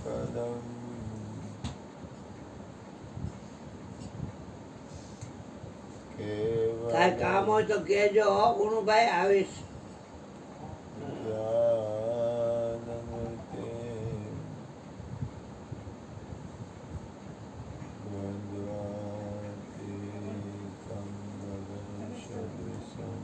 કદમ કાંઈ કામ હોય તો કહેજો હો ગુણુભાઈ, આવીશ. જ્ઞાનમૂર્તિ દ્વંદ્વાતીતં ગગનસદૃશં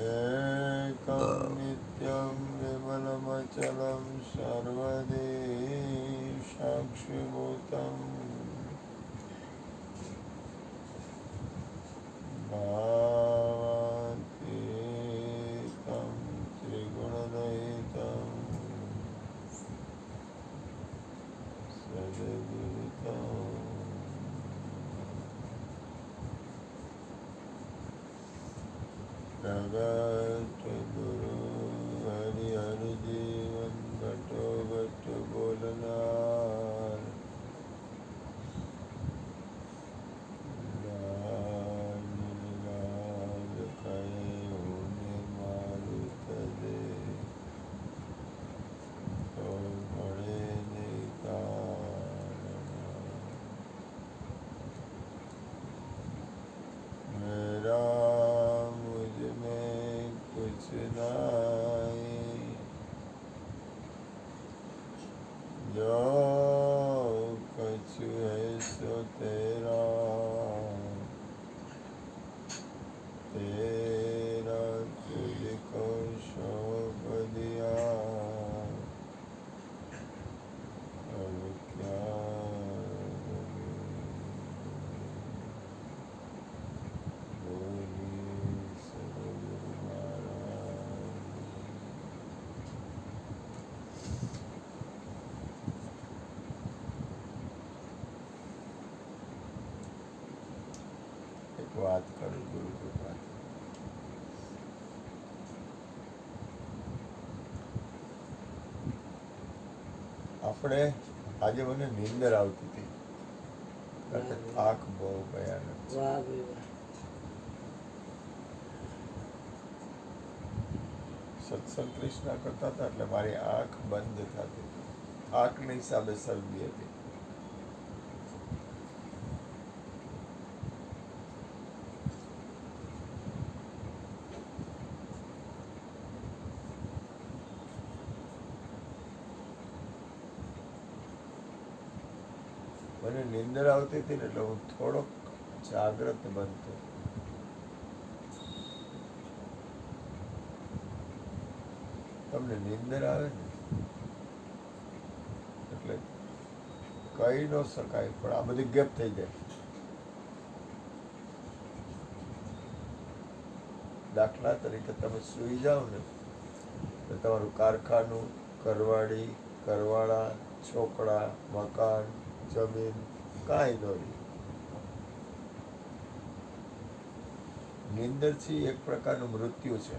એકં નિત્યં વિમલમચલં સર્વદી સાક્ષીભૂતં ભાવાતીतं ત્રિગુણરહિतं સદગુરુતમ જગતગુરુ હરિહરજીવન ભટ્ટો ભટ્ટ બોલનાર લાલ લાલ કહે હોને મારુત દે તો મળે નહીં કારણ મેરા મુझ में कुछ नहीं जो कुछ है सो तेरा तेरा तुझको सौंप दिया अब क्या बोलिए सदगुरु महाराज। એક વાત કરું ગુરુ કૃપા, આપણે આજે મને નીંદર આવતી હતી કારણ કે થાક બહુ ભયાનક છે. વાહ ભાઈ વાહ. સત્સંગ કૃષ્ણ કરતા હતા એટલે મારી આંખ બંધ થતી હતી. થાકના હિસાબે શરદી હતી. મને નીંદર આવતી હતી ને એટલે હું થોડોક જાગ્રત બનતો. તમને નીંદર આવે ને એટલે કહી ન શકાય, પણ આ બધી ગેપ થઈ જાય. દાખલા તરીકે તમે સૂઈ જાઓ ને તો તમારું કારખાનું, ઘરવાળી, ઘરવાળા, છોકરા, મકાન, જમીન કાંઈ ન રહે. નીંદર છે એક પ્રકારનું મૃત્યુ છે.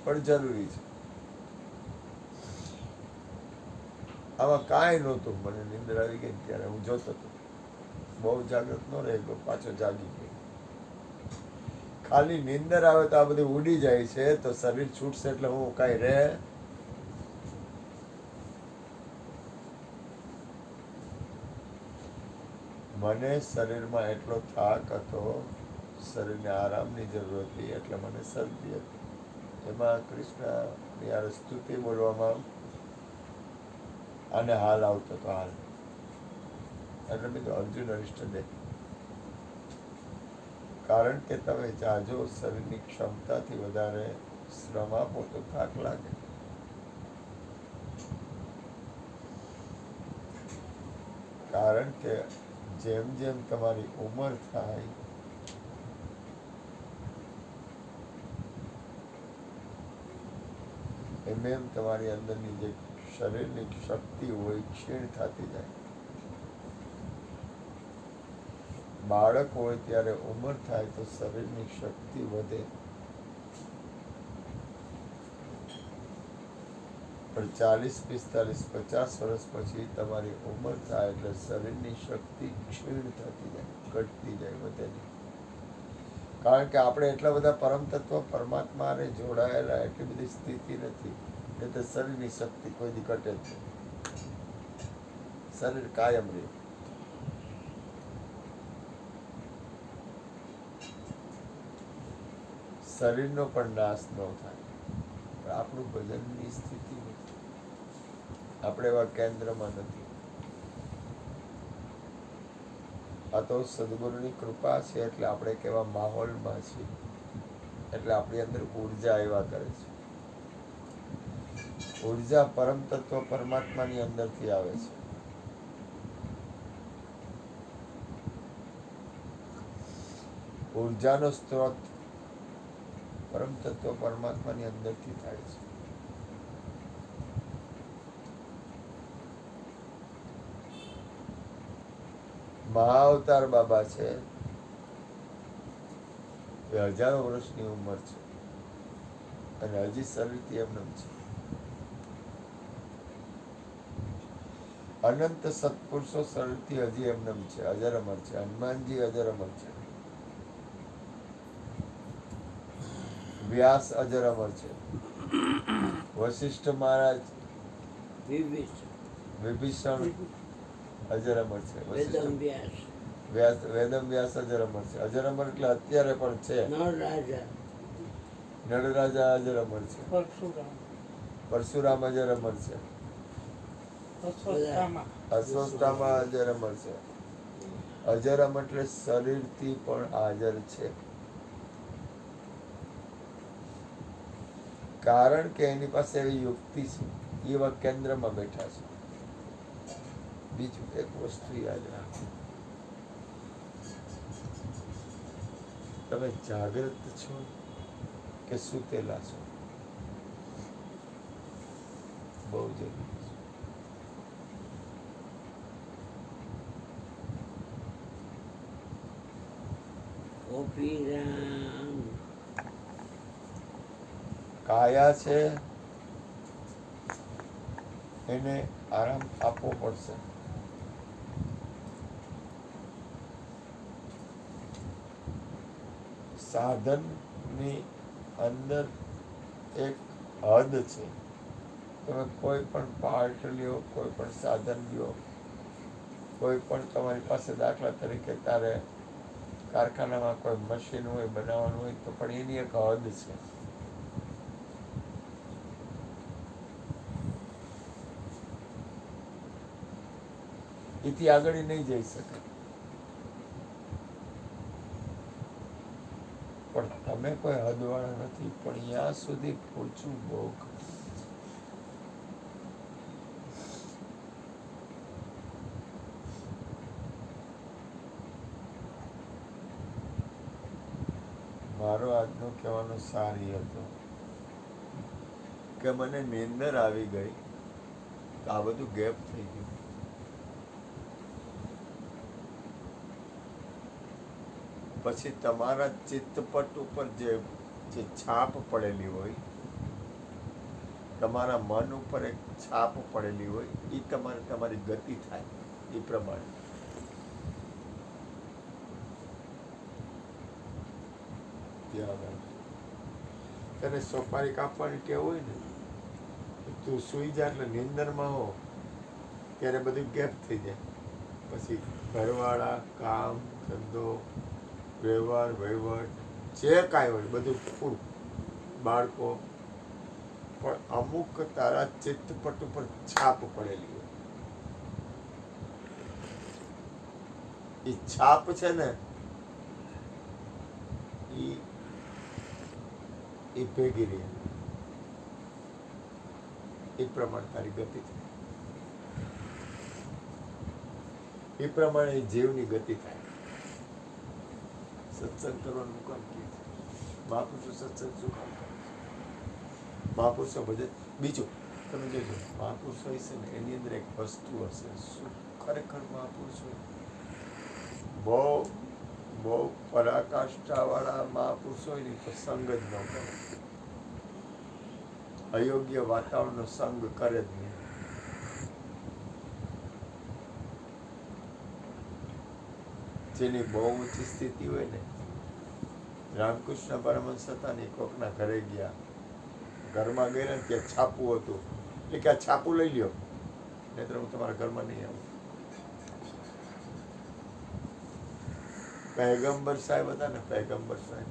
પણ જરૂરી છે. આમાં કાંઈ નહોતું. મને નીંદર આવી ગઈ ત્યારે હું જોતો હતો, બહુ જાગૃત ન રહેલો, પાછો જાગી ગયો. ખાલી નીંદર આવે તો આ બધું ઉડી જાય છે, તો શરીર છૂટશે એટલે હું કાંઈ રહે. મને શરીરમાં એટલો થાક હતો, શરીરને આરામની જરૂર હતી, એટલે મને શરદી હતી. એમાં કૃષ્ણની આ સ્તુતિ બોલવામાં આને હાલ આવતો હતો. હાલ એટલે મેં અર્જુન અરિષ્ટદે, કારણ કે તમે જાજો શરીરની ક્ષમતાથી વધારે શ્રમ આપો તો થાક લાગે. કારણ કે જેમ જેમ તમારી ઉંમર થાય એમ એમ તમારી અંદરની જે શરીરની શક્તિ હોય ક્ષીણ થતી જાય. બાળક હોય ત્યારે ઉંમર થાય તો શરીરની શક્તિ વધે. પણ 40, 45, 50 વર્ષ પછી તમારી ઉંમર થાય એટલે શરીરની શક્તિ ક્ષીણ થતી જાય, ઘટતી જાય, વધે નહીં. કારણ કે આપણે એટલા બધા પરમ તત્વ પરમાત્માને જોડાયેલા, એટલી બધી સ્થિતિ નથી એટલે શરીરની શક્તિ કોઈ દી ઘટે જ નહીં. શરીર કાયમ રહે. શરીરનો પણ નાશ ન થાય, પણ આપણું ભજનની સ્થિતિ નથી. આપણે એવા કેન્દ્રમાં નથી. આ તો સદગુરુની કૃપા છે એટલે આપણે કેવા માહોલમાં છીએ, એટલે આપણી અંદર ઉર્જા આવ્યા કરે છે. ઉર્જા પરમ તત્વ પરમાત્માની અંદરથી આવે છે. ઉર્જાનો સ્ત્રોત પરમ તત્વ પરમાત્માની અંદરથી થાય છે. મહાઅવતાર બાબા છે એ હજારો વર્ષની ઉંમર છે અને હજી શરીરથી એમનેમ છે. અનંત સત્પુરુષો શરીરથી હજી એમનેમ છે, અજર અમર છે. હનુમાનજી અજર અમર છે, વ્યાસ અજર અમર છે, વશિષ્ઠ મહારાજ, વિભીષણ અજર અમર છે, વેદમ વ્યાસ, વેદમ વ્યાસ અજર અમર છે. અજર અમર એટલે અત્યારે પણ છે. નળરાજા અજર અમર છે, પરશુરામ અજર અમર છે, અશ્વત્થામા અજર અમર છે. અજર અમર એટલે શરીરથી પણ હાજર છે. કારણ કે એની પાસે એવી યુક્તિ છે, એવા કેન્દ્રમાં બેઠા છે. બીજું એક વસ્તુ યાદ રાખો, તમે જાગૃત છો કે સૂતેલા છો, બહુ જરૂરી છે. કાયા છે એને આરામ આપવો પડશે. સાધનની અંદર એક હદ છે. તમે કોઈ પણ પાર્ટ લ્યો, કોઈ પણ સાધન લ્યો, કોઈ પણ તમારી પાસે દાખલા તરીકે તારે કારખાનામાં કોઈ મશીન હોય, બનાવવાનું હોય, તો પણ એની એક હદ છે. એથી આગળ નહીં જઈ શકે. પણ તમે કોઈ હદવાળા નથી, પણ ત્યાં સુધી પહોંચવું બહુ કઠિન. મારો આજનો કહેવાનો સાર એ હતો કે મને નીંદર આવી ગઈ તો આ બધું ગેપ થઈ ગયું. પછી તમારા ચિત્તપટ ઉપર જે છાપ પડેલી હોય, તમારા મન ઉપર એક છાપ પડેલી હોય, એ તમારી ગતિ થાય એ પ્રમાણે. તને સોપારી કાપવાની ટેવ હોય ને, તું સુઈ જા એટલે નીંદરમાં હો ત્યારે બધું ગેપ થઈ જાય. પછી ઘરવાળા, કામ ધંધો, વ્યવહાર વહીવટ જે કાંઈ હોય બધું પૂરું, બાળકો, પણ અમુક તારા ચિત્તપટ ઉપર છાપ પડેલી હોય. એ છાપ છે ને એ ભેગી રહે, એ પ્રમાણે તારી ગતિ થાય, એ પ્રમાણે જીવની ગતિ થાય. સત્સંગ કરવાનું કામ કે મહાપુરુષો સત્સંગ શું કામ કરે છે? મહાપુરુષો બધે. બીજું તમે જોજો, મહાપુરુષો હશે ને એની અંદર એક વસ્તુ હશે. શું ખરેખર મહાપુરુષ હોય? બહુ બહુ પરાકાષ્ઠાવાળા મહાપુરુષ હોય ને તો સંગ જ ન કરે. અયોગ્ય વાતાવરણનો સંગ કરે જ નહીં. જેની બહુ ઊંચી સ્થિતિ હોય ને, રામકૃષ્ણ પરમહંસ હતા ને, કોકના ઘરે ગયા, ઘરમાં ગયા ને ત્યાં છાપું હતું, એટલે કે આ છાપું લઈ લ્યો, નહીંતર હું તમારા ઘરમાં નહીં આવું. પૈગંબર સાહેબ હતા ને, પૈગંબર સાહેબ,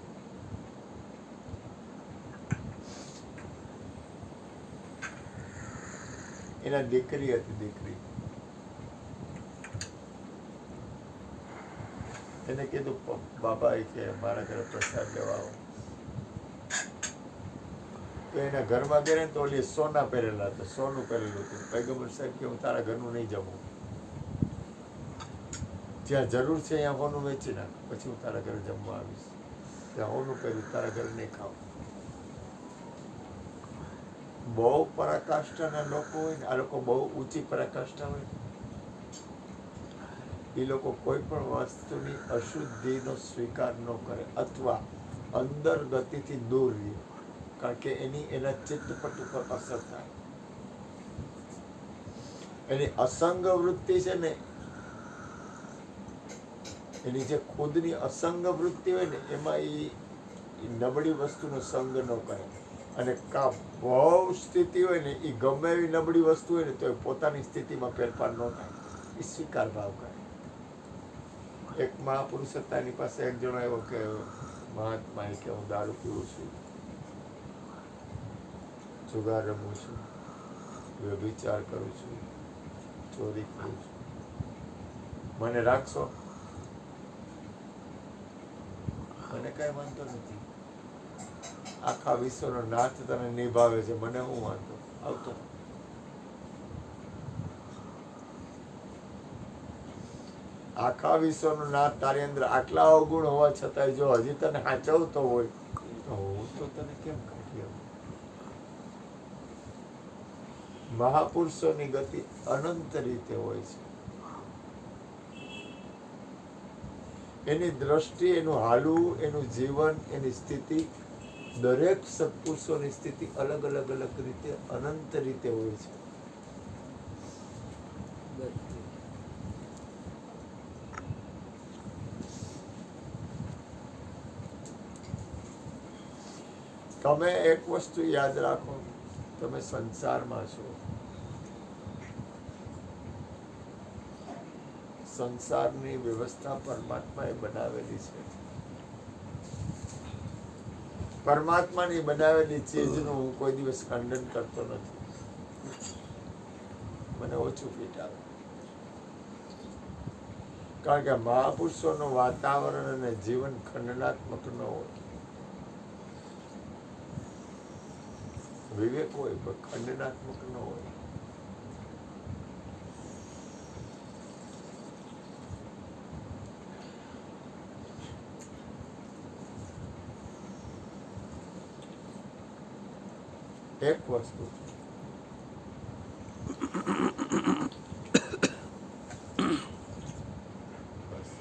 એના દીકરી હતી, દીકરી. એને કીધું બાબા કે મારા ઘરે પ્રસાદ લેવા આવો. તો એના ઘરમાં ગયા ને તો ઓલી સોના પહેરેલા હતા, સોનું પહેરેલું હતું. પૈગંબર સાહેબ કે હું તારા ઘરનું નહીં જમું, જ્યાં જરૂર છે ત્યાં હોનું વેચી નાખ, પછી હું તારા ઘરે જમવા આવીશ. ત્યાં હોનું પહેર્યું, તારા ઘરે નહીં ખાવ. બહુ પરાકાષ્ઠાના લોકો હોય ને, આ લોકો બહુ ઊંચી પરાકાષ્ઠા હોય ને, એ લોકો કોઈ પણ વસ્તુની અશુદ્ધિનો સ્વીકાર ન કરે અથવા અંદર ગતિથી દૂર રહે, કારણ કે એના ચિત્તપટ ઉપર અસર થાય. એની અસંગ વૃત્તિ છે ને, એની જે ખુદની અસંગ વૃત્તિ હોય ને, એમાં એ નબળી વસ્તુનો સંગ ન કરે. અને કા બહુ સ્થિતિ હોય ને, એ ગમે એવી નબળી વસ્તુ હોય ને તો એ પોતાની સ્થિતિમાં ફેરફાર ન થાય, એ સ્વીકાર ભાવ કરે. એક મહાપુરુષ હતા, એની પાસે એક જણો એવો કે મહાત્મા કે હું દારૂ પીવું છું, જુગાર રમું છું, વ્યભિચાર કરું છું, ચોરી કરું છું, મને રાખશો? મને કઈ વાંધો નથી, આખા વિશ્વનો નાથ તને નિભાવે છે, મને હું વાંધો આવતો. આખા વિશ્વનો નાથ તારી અંદર આટલા અવગુણ હોવા છતાં જો હજી તને સાચવતો હોય તો હું તો તને કેમ કાઢી આવું? મહાપુરુષોની ગતિ અનંત રીતે હોય છે. એની દ્રષ્ટિ, એનું હાલવું, એનું જીવન, એની સ્થિતિ, દરેક સત્પુરુષોની સ્થિતિ અલગ અલગ અલગ રીતે અનંત રીતે હોય છે. તમે એક વસ્તુ યાદ રાખો, તમે સંસારમાં છો. સંસારની વ્યવસ્થા પરમાત્માએ બનાવેલી છે. પરમાત્માની બનાવેલી ચીજનું હું કોઈ દિવસ ખંડન કરતો નથી. મને ઓછું ફીટ આવે, કારણ કે મહાપુરુષોનું વાતાવરણ અને જીવન ખંડનાત્મક ન હોય. વિવેક હોય પણ ખંડનાત્મક ન હોય. એક વસ્તુ બસ,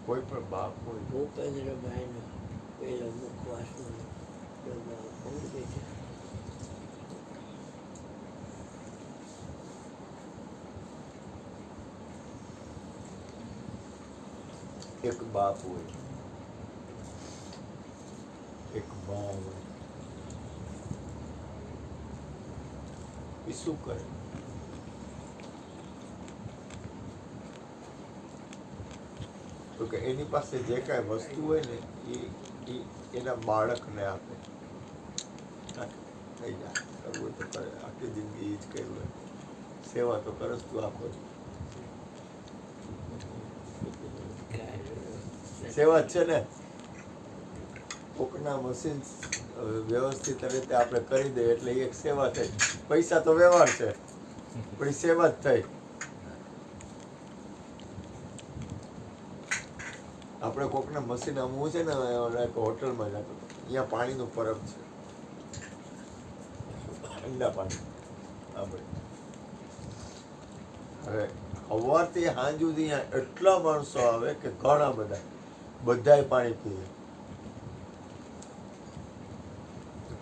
કોઈ પણ બાપ હોય, ભૂપેન્દ્રભાઈનો પેલો મુખવાસનો ડબ્બા કોણ બેઠા? એક બાપ હોય, એક મા હોય, એ શું કરે? તો કે એની પાસે જે કાંઈ વસ્તુ હોય ને એ એના બાળકને આપે. થઈ જાય, કરવું હોય તો કરે, આખી જિંદગી એ જ કર્યું હોય. સેવા તો કરસ તું આખો જ. સેવા જ છે ને. કોકના મશીન વ્યવસ્થિત રીતે આપણે કરી દઈએ એટલે એક સેવા થઈ. પૈસા તો વ્યવહાર છે પણ એ સેવા જ થઈ. આપણે કોકના મશીન અમવું છે ને, હોટલમાં જતો અહીંયા પાણીનું પરબ છે, ઠંડા પાણી. આપણે હવે સવારથી સાંજ સુધી એટલા માણસો આવે કે ઘણા બધા, બધાય પાણી પીવે.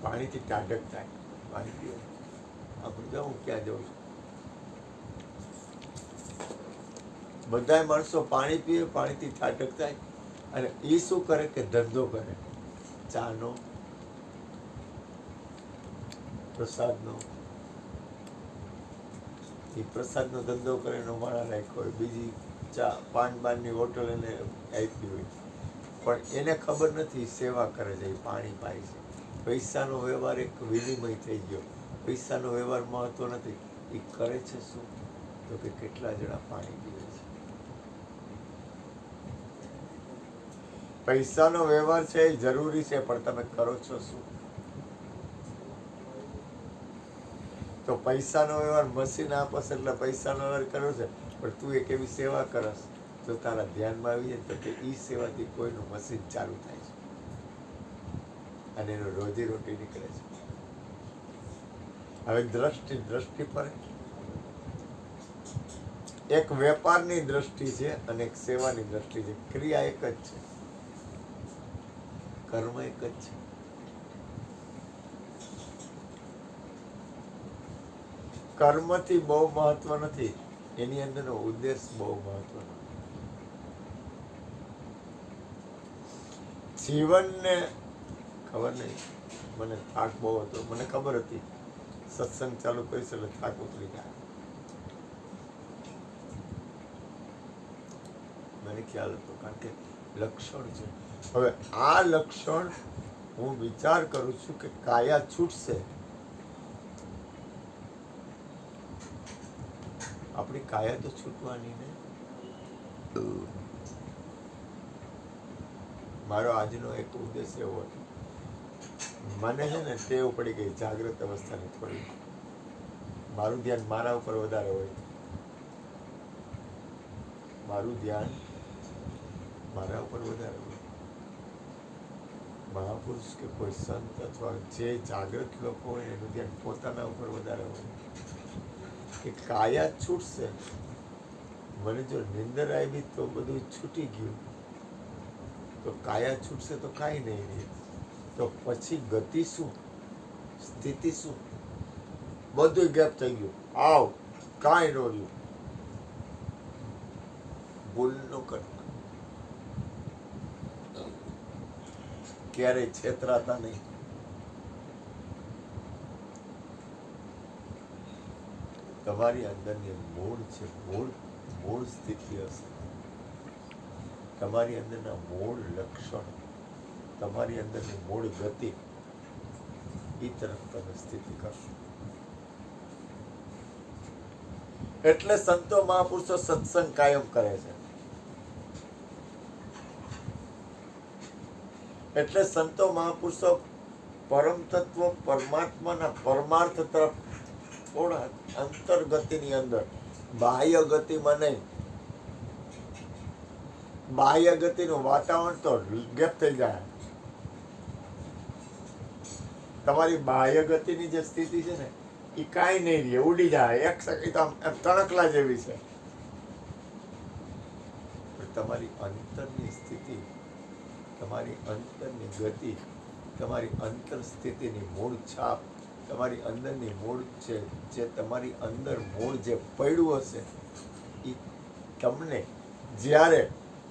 પાણીથી ટાઢક થાય. પાણી પીવે. આપણે જો હું ક્યાં જઉં છું. બધાય માણસો પાણી પીવે, પાણીથી ટાઢક થાય. અને એ શું કરે કે ધંધો કરે. ચાનો, પ્રસાદનો. એ પ્રસાદનો ધંધો કરે એનો માણા રાખ્યો હોય. બીજી ચા પાન બાનની હોટલ એને આપી હોય. પણ એને ખબર નથી સેવા કરે છે, એ પાણી પાય છે. પૈસાનો વ્યવહાર એક વિનિમય થઈ ગયો. પૈસાનો વ્યવહાર મહત્વ નથી. એ કરે છે શું? તો કે કેટલા જણા પાણી પીવે છે. પૈસાનો વ્યવહાર છે એ જરૂરી છે, પણ તમે કરો છો શું? તો પૈસાનો વ્યવહાર મશીન આપસ એટલે પૈસાનો વ્યવહાર કર્યો છે, પણ તું એક એવી સેવા કરસ તો તારા ધ્યાનમાં આવી જાય તો કે ઈ સેવાથી કોઈનું મશીન ચાલુ થાય છે અને એનો રોજીરોટી નીકળે છે. હવે દ્રષ્ટિ પર એક વેપારની દ્રષ્ટિ છે અને એક સેવાની દ્રષ્ટિ છે. ક્રિયા એક જ છે, કર્મ એક જ છે. કર્મથી બહુ મહત્વ નથી, એની અંદરનો ઉદ્દેશ બહુ મહત્વનો. જીવનને ખબર નહીં, મને થાક બહુ હતો. મને ખબર હતી સત્સંગ ચાલુ કરીશ એટલે થાક ઉતરી જાય. મને ખ્યાલ હતો, કારણ કે લક્ષણ છે. હવે આ લક્ષણ હું વિચાર કરું છું કે કાયા છૂટશે. આપણી કાયા તો છૂટવાની ને. મારો આજનો એક ઉદ્દેશ એવો હતો. મને છે ને ટેવ પડી ગઈ જાગ્રત અવસ્થાની થોડી. મારું ધ્યાન મારા ઉપર વધારે હોય. મારું ધ્યાન મારા ઉપર વધારે હોય. મહાપુરુષ કે કોઈ સંત અથવા જે જાગૃત લોકો હોય એનું ધ્યાન પોતાના ઉપર વધારે હોય. કે કાયા છૂટશે. મને જો નિંદર આવી તો બધું છૂટી ગયું, તો કાયા છૂટશે તો કાંઈ નહીં રહે. તો પછી ગતિ શું, સ્થિતિ શું? બધું ગેપ થઈ ગયું. આવ કાંઈ ન રહ્યું. ભૂલ ન કરતા, ક્યારેય છેતરાતા નહીં. તમારી અંદરની મૂળ છે, મૂળ સ્થિતિ હશે. તમારી અંદરના મૂળ લક્ષણ, તમારી અંદરની મૂળ ગતિ, એ તરફ તમે સ્થિતિ કરશો. એટલે સંતો મહાપુરુષો સત્સંગ કાયમ કરે છે. એટલે સંતો મહાપુરુષો પરમ તત્વ પરમાત્માના પરમાર્થ તરફ થોડા અંતર્ગતિની અંદર, બાહ્ય ગતિમાં નહીં. બાહ્ય ગતિનું વાતાવરણ તો ગેપ થઈ જાય. તમારી બાહ્ય ગતિની જે સ્થિતિ છે ને એ કાંઈ નહીં રહે, ઉડી જાય. એક સેકન્ડ આમ તણકલા જેવી છે. તમારી અંતરની સ્થિતિ, તમારી અંતરની ગતિ, તમારી અંતર સ્થિતિની મૂળ છાપ, તમારી અંદરની મૂળ છે, જે તમારી અંદર મૂળ જે પડ્યું હશે, એ તમને જ્યારે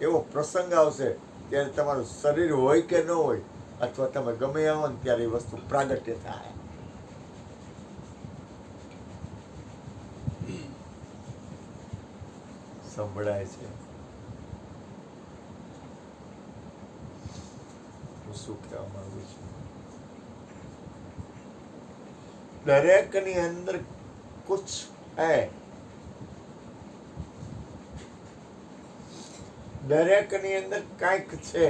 એવો પ્રસંગ આવશે ત્યારે તમારું શરીર હોય કે ન હોય, અથવા તમે ગમે આવો ને ત્યારે એ વસ્તુ પ્રાગટ્ય થાય. સંભળાય છે? હું શું કહેવા માંગુ છું? દરેકની અંદર કુછ હૈ. દરેકની અંદર કાંઈક છે.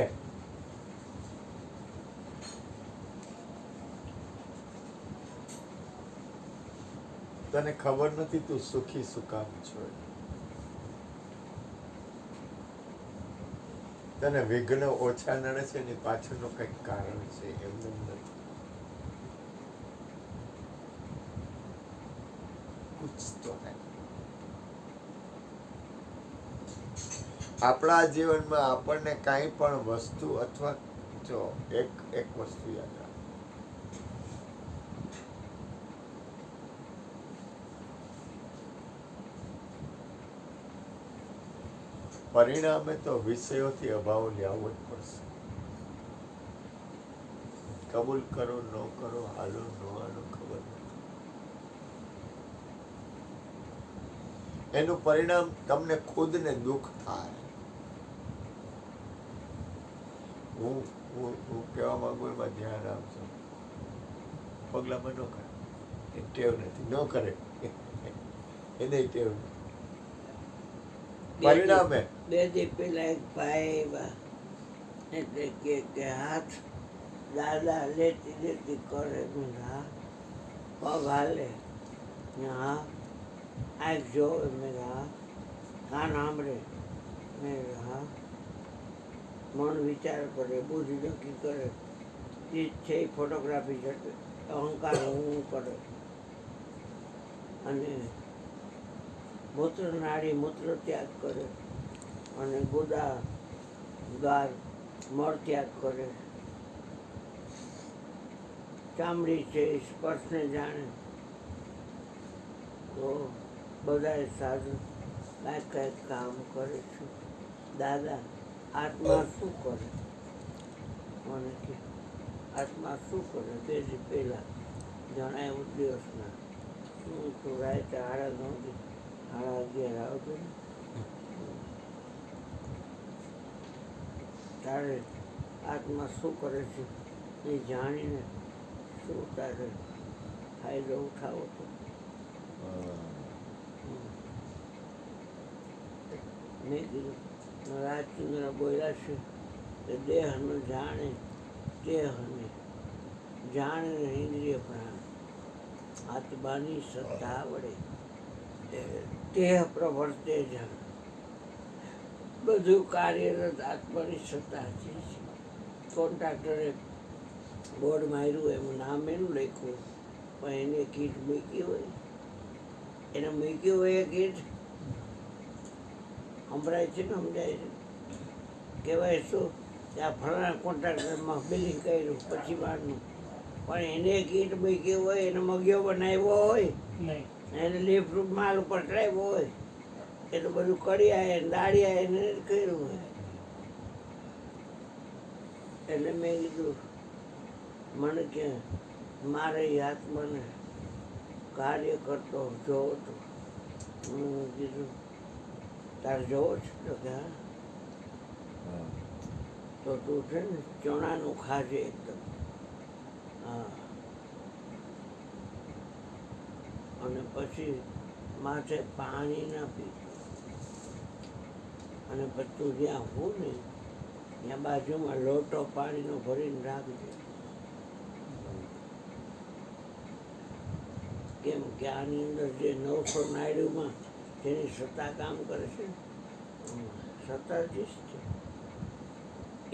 તને ખબર નથી તું સુખી શું કામ છો. તને વિઘ્ન ઓછા નડે છે એની પાછળનું કંઈક કારણ છે. એમને નથી. કુછ તો હૈ. આપણા જીવનમાં આપણને કાંઈ પણ વસ્તુ અથવા જો એક વસ્તુ યાદ રાખ, પરિણામે તો વિષયોથી અભાવ લેવો જ પડશે. કબૂલ કરો ન કરો, હાલો ન હાલો, ખબર નથી. એનું પરિણામ તમને ખુદને દુઃખ થાય. હું કહેવા માંગુ એમાં ધ્યાન આપજો. પગલામાં ન કરે, એ ટેવ નથી, ન કરે એને ટેવ નથી. પરિણામે બે દી પેલા એક ભાઈ આવ્યા, એટલે કે હાથ દાદા લેતી લેતી કરે. મેં હા. પગ હાલે, હા. આંખ જોવે, મેં હા. કાન સાંભળે, મેં હા. મન વિચાર કરે, બુદ્ધિ નક્કી કરે, ચીજ છે એ ફોટોગ્રાફી છે, અહંકાર હું કરે, અને મૂત્ર નાડી મૂત્ર ત્યાગ કરે, અને ગુદા ગાર મળ ત્યાગ કરે. ચામડી છે એ સ્પર્શને જાણે. તો બધાએ સાધુ કાંઈક કાંઈક કામ કરે છે. દાદા આત્મા શું કરે? મને કે આત્મા શું કરે? બે દી પહેલા જણાવ્યું દિવસના. હું તો રાતે 9:30 11:30 આવતો ને, તારે આત્મા શું કરે છે એ જાણીને શું તારે ફાયદો ઉઠાવો તો. મેં કીધું રાજચંદ્ર બોલ્યા છે કે દેહનું જાણે દેહને જાણે ઇન્દ્રિય પ્રાણ આત્માની સત્તા વડે દેહ પ્રવર્તે જાણ. બધું કાર્યરત આત્માની સત્તા છે. કોન્ટ્રાક્ટરે બોર્ડ માર્યું, એનું નામ એનું લખ્યું, પણ એને કીટ મૂકી હોય, એને મૂકી હોય એ કીટ સંભળાય છે ને, સમજાય છે. કહેવાય શું કે આ ફલાણા કોન્ટ્રાક્ટરમાં બિલિંગ કર્યું પછી બહારનું, પણ એને કીટ મૂકી હોય, એને મગિયો બનાવ્યો હોય, એને લીફ માલ ઉપર ચડાવ્યો હોય, એટલું બધું કડિયા દાળિયા એને કર્યું હોય. એટલે મેં કીધું મને કે મારે આત્માને કાર્ય કરતો જોવો તો. મેં કીધું તારે જોવો છે? તો કે હા. તો તું છે ને ચણાનું ખાજે એકદમ. હા. અને પછી માથે પાણી ના પીતું, અને પછી તું જ્યાં હું ને ત્યાં બાજુમાં લોટો પાણીનો ભરીને રાખજે. કેમ કે આની અંદર જે 900 નાયડુમાં જેની સત્તા કામ કરે છે, સત્તાધીશ છે,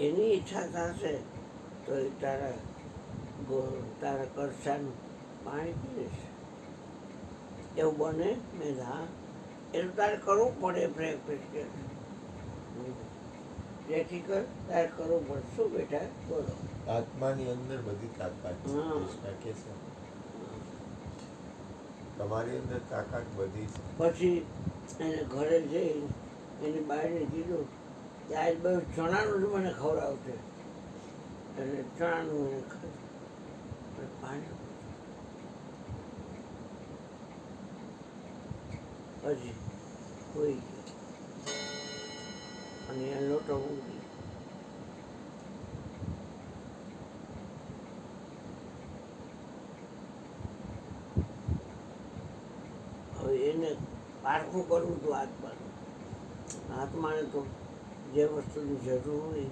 એની ઈચ્છા થશે તો એ તારા કરસાનું પાણી પી લેશે. એવું બને? મેં હા. એટલું તારે કરવું પડે પ્રેક્ટિસ. જેથી કર તારે કરવું પડે. શું બેટા બોલો? આત્માની અંદર બધી તાકાત છે. કૃષ્ણ કહે છે તમારી અંદર તાકાત બધી છે. પછી એને ઘરે જઈ એની બાઈને કીધું કે આજ બધું ચણાનું જ મને ખવડાવશે. એટલે ચણાનું એને ખાધું, પાણી પછી હોઈ ગયો, અને એ લોટો મૂકી. હવે એને પારખું કરવું હતું આત્માનું. આત્માને તો જે વસ્તુની જરૂર હોય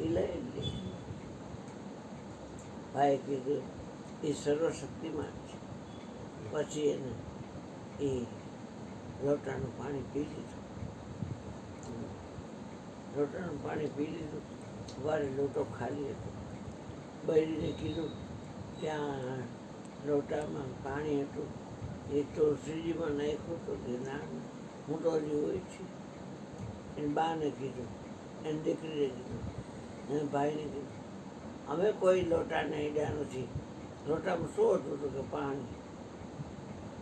એ લઈ લે. ભાઈ કીધું એ સર્વશક્તિમાન છે. પછી એને એ લોટાનું પાણી પી લીધું. લોટાનું પાણી પી લીધું. વારે લોટો ખાલી હતો. બૈરીને કીધું ત્યાં લોટામાં પાણી હતું, એ તુલસીજીમાં નાખ્યું તો કે ના હું તો હજી હોય છે. એની બાને કીધું, એની દીકરીને કીધું, એને ભાઈને કીધું. અમે કોઈ લોટા નડ્યા નથી. લોટામાં શું હતું તો કે પાણી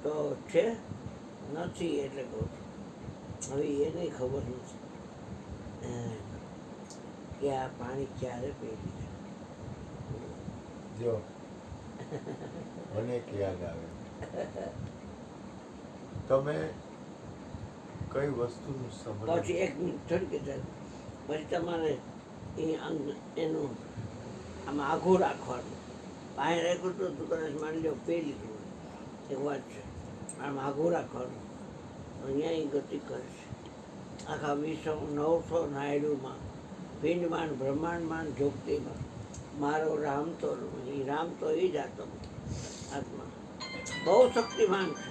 તો છે નથી, એટલે કહું છું. હવે એને ખબર નથી કે આ પાણી ક્યારે પી લીધું. જો મને એક યાદ આવે, તમે કઈ વસ્તુનું સમજ પછી 1 મિનિટ થોડી કીધું, પછી તમારે એનું આમાં આઘું રાખવાનું. પાણી રાખ્યું તો તું કદાચ માની લો પી લીધું એક વાત છે, આમ આઘું રાખવાનું. અહીંયા એ ગતિ કરે છે આખા વિશ્વ 900 નાયડુમાં, પિંડમાં, બ્રહ્માંડમાં, જોગતીમાં. મારો રામ તો એ રામ તો એ જ આત્મા બહુ શક્તિમાન છે.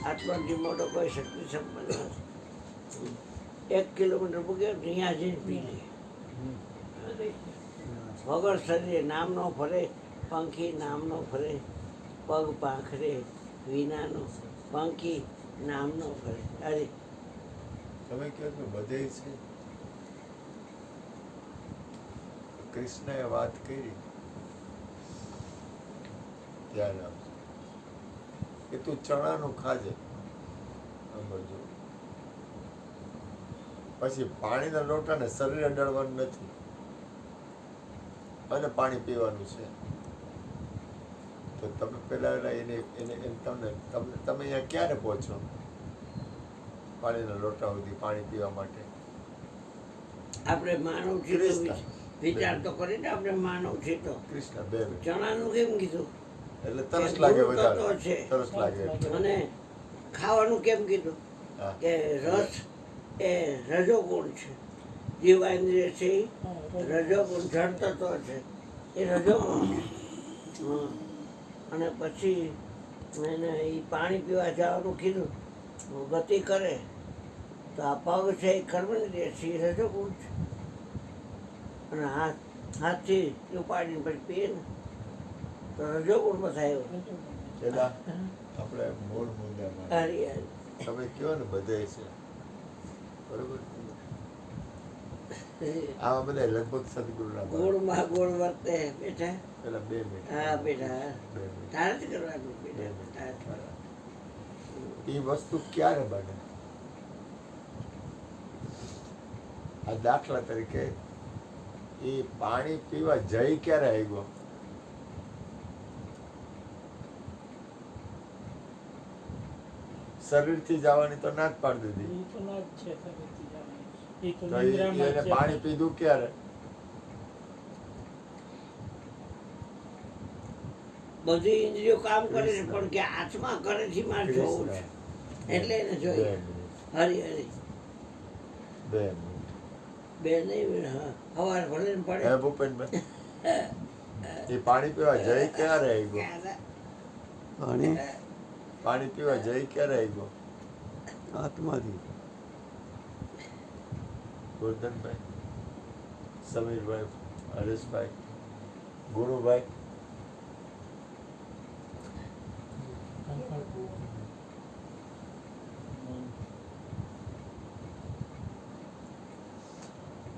આત્માથી મોટો કોઈ શક્તિ સંપન્ન નથી. 1 કિલોમીટર મૂક્યો અહીંયા જઈને પી લે. વગર શરીરે નામ ન ફરે, પંખી નામ ન ફરે, પગ પાંખરે વિનાનો પંખી નામ ન ફરે. અરે તમે કહો કે બધે છે. કૃષ્ણએ વાત કરી ધ્યાન આપજો કે તું ચણાનું ખાજે. સમજો પછી પાણીના લોટાને શરીરે અડાડવાનું નથી અને પાણી પીવાનું છે. તો તમે પેલા એને એને તમને તમે અહીંયા ક્યારે પહોંચો પાણીના લોટા સુધી પાણી પીવા માટે? આપણે માનવ છીએ તો વિચાર તો કરીને આપણે માનવ છીએ તો કૃષ્ણ 2 મિનિટ. ચણાનું કેમ કીધું? એટલે તરસ લાગે ગુરુ વધારે, તત્વ છે. તરસ લાગે એટલે. અને ખાવાનું કેમ કીધું? હા. કે રસ એ રજોગુણ છે. જીવાઇન્દ્રિય છે એ રજોગુણ, જળ તત્વ છે એ રજોગુણ છે. હા. અને પછી એને એ પાણી પીવા જવાનું કીધું, ગતિ કરે તો આ પગ છે એ કર્મેન્દ્રિય છે એ રજોગુણ છે. અને હાથથી ઉપાડીને પછી પીએ ને તો રજોગુણમાં થાય. પેલા આપણે મૂળ મુદ્દામાં હારી હારી તમે કહો ને બધે છે બરોબર. આવા બધા લગભગ સદગુરુના બાળ. ગોળમાં ગોળ વર્તે બેટા. પેલા 2 મિનિટ. હા બેટા, 2 મિનિટ. તારે જ કરવાનું બેટા, તારે જ કરવાનું. એ વસ્તુ ક્યારે બને? આ દાખલા તરીકે એ પાણી પીવા જઈ ક્યારે આવ્યો? શરીરથી જવાની તો ના જ પાડી દીધી. તો એને પાણી પીધું ક્યારે? બધી ઇન્દ્રિયો કામ કરે છે પણ કે આત્મા કરે છે મારે જોવું છે એટલે એને 2 જોઈએ. મિનિટ. હરી હરી 2 મિનિટ. બે નહીં, હવાર ભલે ને પડે. હે ભૂપેનભાઈ, એ પાણી પીવા જઈ ક્યારે આવ્યો? અને પાણી પીવા જઈ ક્યારે આવ્યો? આત્માથી ગોરધનભાઈ, સમીરભાઈ, હરેશભાઈ, ગુરુભાઈ,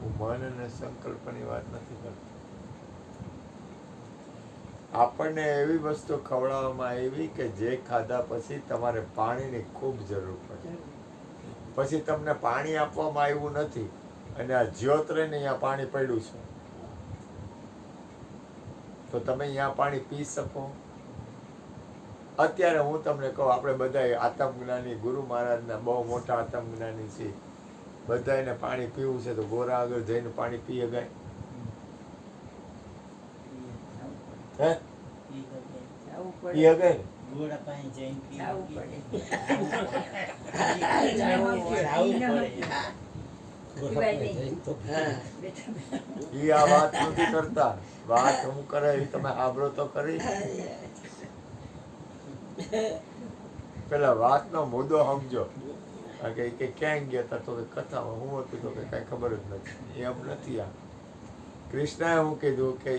હું મન અને સંકલ્પની વાત નથી કરતો. આપણને એવી વસ્તુ ખવડાવવામાં આવી કે જે ખાધા પછી તમારે પાણીની ખૂબ જરૂર પડે. પછી તમને પાણી આપવામાં આવ્યું નથી અને આ જ્યોત રહીને અહીંયા પાણી પડ્યું છે તો તમે અહીંયા પાણી પી શકો? અત્યારે હું તમને કહું, આપણે બધા આત્મજ્ઞાની ગુરુ મહારાજના બહુ મોટા આત્મજ્ઞાની છીએ, બધાને પાણી પીવું છે તો ગોરા આગળ જઈને પાણી પી શકાય? હે પી શકાય ને? ઈ આ વાત નથી કરતા. વાત હું કરે ઈ તમે સાંભળો તો ખરી. પેલા વાતનો મુદ્દો સમજો. કારણ કે ઈ કે ક્યાં ગયા હતા તો કે કથામાં હું હતું તો કે કઈ ખબર જ નથી. એમ નથી. આ કૃષ્ણએ હું કીધું કે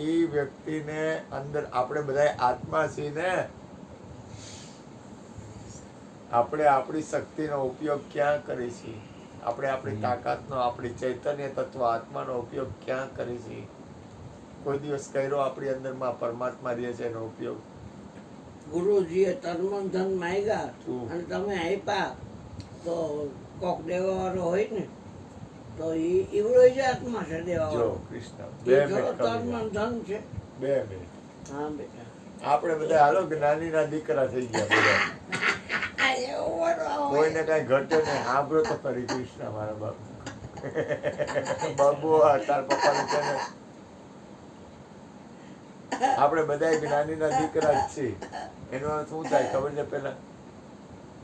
ઈ વ્યક્તિને અંદર આપણે બધા આત્મા છીએ ને, આપણે આપણી શક્તિનો ઉપયોગ ક્યાં કરીએ છીએ? આપણે આપણી તાકાતનો, આપણી ચૈતન્ય તત્વ આત્માનો ઉપયોગ ક્યાં કરી છે? કોઈ દિવસ કર્યો આપણી અંદરમાં પરમાત્મા રહે છે એનો ઉપયોગ? ગુરુજીએ તન મન ધન માંગ્યા હમ. અને તમે આપ્યા તો કોક દેવાવાળો હોય ને તો ઈવડો જ આત્મા છે જો દેવાવાળો. કૃષ્ણ એ બે થોડો મિનિટ તન મન ધન છે. બે મિનિટ હા બેટા. આપણે બધા હાલો જ્ઞાનીના દીકરા થઈ ગયા બધા. એવું બધું હોય. કોઈને કઈ ઘટે નહીં. સાંભળો તો ખરી કૃષ્ણ મારા બાપુ. બાબુ તાર પપ્પાને છે ને આપણે બધા જ્ઞાનીના દીકરા જ છીએ. એનો અર્થ શું થાય ખબર છે? પેલા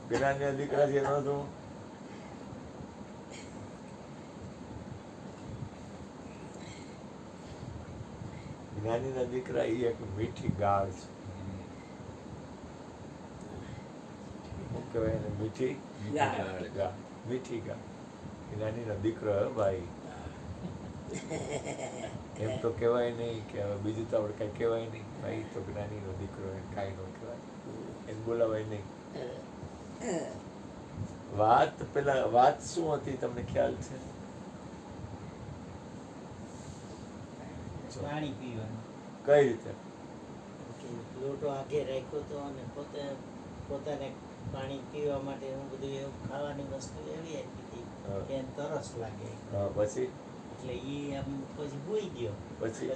જ્ઞાનીના દીકરા છે એનો અર્થ શું? જ્ઞાનીના દીકરા એ એક મીઠી ગાળ છે. શું કહેવાય એને? મીઠી ગાળ. ગાળ. મીઠી ગાળ. જ્ઞાનીનો દીકરો હે ભાઈ. એમ તો કહેવાય નહીં કે હવે બીજું તો આપણે કઈ કહેવાય નહીં. ભાઈ તો જ્ઞાનીનો દીકરો એને કાંઈ ન કહેવાય, એને બોલાવાય નહીં. વાત શું હતી તમને ખ્યાલ છે? પાણી પીવાનું. કઈ રીતે? લોટો આગે રાખ્યો હતો અને પોતાને પાણી પીવા માટે હું બધું એવું ખાવાની વસ્તુ એવી આપી હતી હા. કે એને તરસ લાગે હા, પછી એટલે ઈ આમ પછી બોઈ ગયો. પછી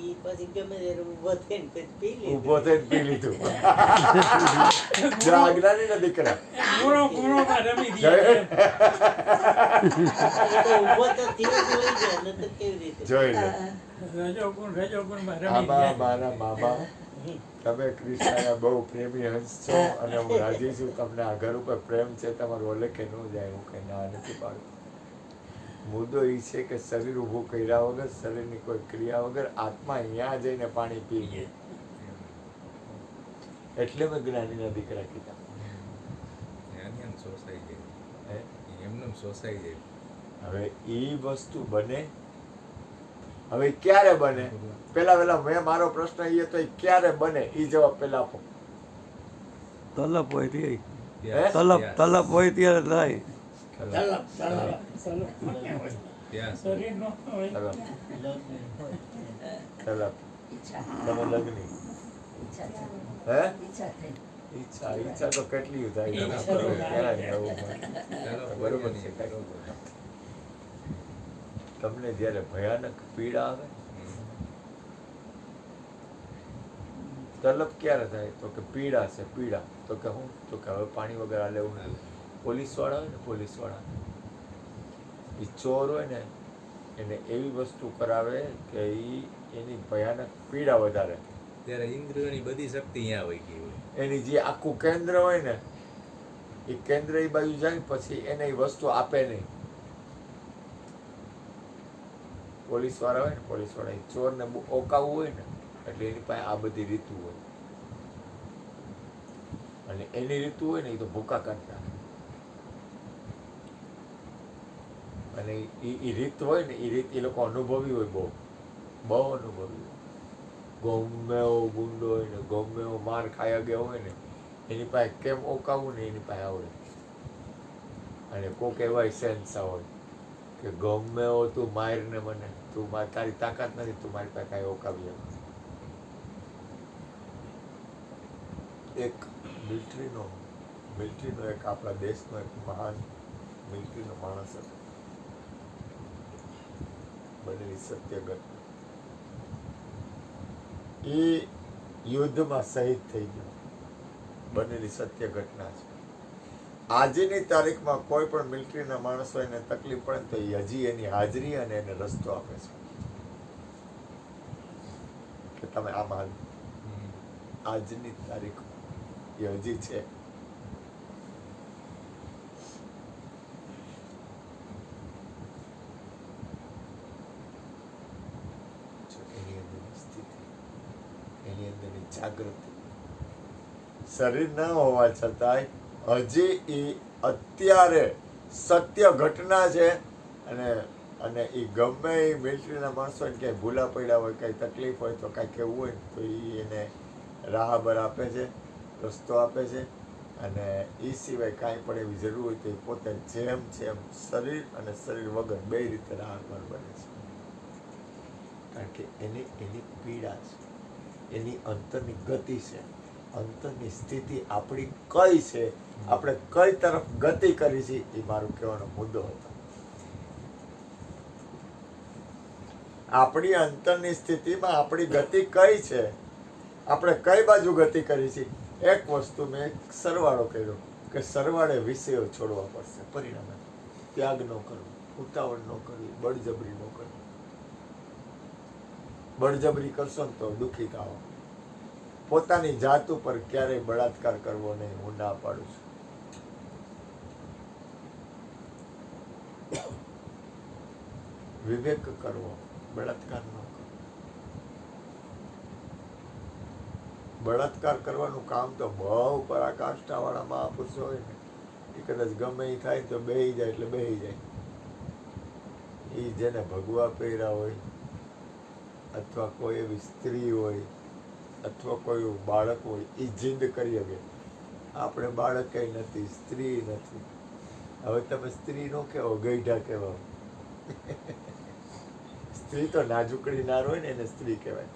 ઈ પછી ગમે ત્યારે ઊભો થઈને પછી પી લીધું. ઊભો થઈને પી લીધું. જો આ જ્ઞાનીના દીકરા એ તો ઊભો તો થયો જ હોય છે, નહીંતર કેવી રીતે? જોઈ લો. આમાં મારા મામા, તમે કૃષ્ણના બહુ પ્રેમી હંસ છો અને હું રાજી છું. તમને આ ઘર ઉપર પ્રેમ છે તમારું ઓલેખે ન જાય. હું કઈ ના નથી પાડું. મુદ્દો એ છે કે શરીર ઊભું કર્યા વગર, શરીરની કોઈ ક્રિયા વગર આત્મા અહીંયા જઈને પાણી પી ગઈ. એટલે મેં જ્ઞાનીના દીકરા કીધા. હે? હવે એ વસ્તુ બને, હવે ક્યારે બને? પેલા મેં મારો પ્રશ્ન એ હતો, એ ક્યારે બને એ જવાબ પેલા આપો. તલપ હોય તે હે? તલપ હોય ત્યારે થાય. તલબ, તલબ. તલપ. તમે લગ્ની. હે? ઈચ્છા તો કેટલી થાય. ક્યાંય નવું મળે. બરોબર છે. તમને જ્યારે ભયાનક પીડા આવે, તલબ ક્યારે થાય? તો કે પીડા છે, પીડા. તો કે હું? તો કે હવે પાણી વગર આ લેવું નહીં. પોલીસવાળા હોય ને, પોલીસવાળા એ ચોર હોય ને એને એવી વસ્તુ કરાવે કે એની ભયાનક પીડા વધારે. ત્યારે ઇન્દ્રિયોની બધી શક્તિ અહીંયા વહી ગઈ હોય. એની જે આખું કેન્દ્ર હોય ને એ કેન્દ્ર એ બાજુ જાય પછી એને એ વસ્તુ આપે નહીં. પોલીસવાળા હોય ને, પોલીસવાળા એ ચોરને ઓકાવવું હોય ને એટલે એની પાસે આ બધી રીતુ હોય. અને એની રીતુ હોય ને એ તો ભૂકા કાઢી નાખે. અને એ રીત હોય ને એ રીત એ લોકો અનુભવી હોય, બહુ અનુભવી હોય. ગમે એવો ગુંડો હોય ને, ગમે એવો માર ખાયા ગયો હોય ને એની પાસે કેમ ઓકાવવું ને એની પાસે આવડે. અને કોક એવા સેન્સા હોય કે ગમે એવો તું માર ને મને, તું તારી તાકાત નથી, તું મારી પાસે કાંઈ ઓકાવી એમ. એક મિલિટરીનો એક આપણા દેશનો એક મહાન મિલિટરીનો માણસ હતો. બનેલી સત્ય ઘટના. એ યુદ્ધમાં શહીદ થઈ ગયો. બનેલી સત્ય ઘટના છે. આજની તારીખમાં કોઈ પણ મિલિટરીના માણસો એને તકલીફ પડે તો એ હજી એની હાજરી અને એને રસ્તો આપે છે કે તમે આમાં આજની તારીખમાં એ હજી છે. એની અંદરની સ્થિતિ, એની અંદરની જાગૃતિ, શરીર ના હોવા છતાંય હજી એ અત્યારે સત્ય ઘટના છે. અને એ ગમે એ મિલિટરીના માણસો ક્યાંય ભૂલા પડ્યા હોય, કાંઈ તકલીફ હોય તો કાંઈ કહેવું હોય તો એ એને રાહબર આપે છે, રસ્તો આપે છે. અને એ સિવાય કાંઈ પણ એવી જરૂર હોય તો એ પોતે જેમ છે એમ શરીર અને શરીર વગર બે રીતે રાહતવાન બને છે. કારણ કે એની પીડા છે, એની અંતરની ગતિ છે, અંતરની સ્થિતિ આપણી કઈ છે, આપણે કઈ તરફ ગતિ કરી છે, એ મારો કહેવાનો મુદ્દો હતો. આપણી અંતરની સ્થિતિમાં આપણી ગતિ કઈ છે, આપણે કઈ બાજુ ગતિ કરી છે. એક વસ્તુ મેં એક સરવાળો કર્યો કે સરવાળે વિષયો છોડવા પડશે. પરિણામે ત્યાગ ન કરવો, ઉતાવળ ન કરવી, બળજબરી ન કરવી. બળજબરી કરશો ને તો દુઃખી થાઓ. પોતાની જાત ઉપર ક્યારેય બળાત્કાર કરવો નહીં, હું ના પાડું છું. વિવેક કરવો, બળાત્કાર ન કરવો. બળાત્કાર કરવાનું કામ તો બહુ પરાકાષ્ઠા વાળા મહાપુરુષો હોય ને, એ કદાચ ગમે એ થાય તો બેહી જાય એટલે બેહી જાય. એ જેને ભગવા પહેર્યા હોય, અથવા કોઈ એવી સ્ત્રી હોય, અથવા કોઈ એવું બાળક હોય, એ જીદ કરી શકે. આપણે બાળક કઈ નથી, સ્ત્રી નથી. હવે તમે સ્ત્રી નો કહેવો, ગઈઢા કહેવાય. સ્ત્રી તો નાજુકડી નાર હોય ને એને સ્ત્રી કહેવાય.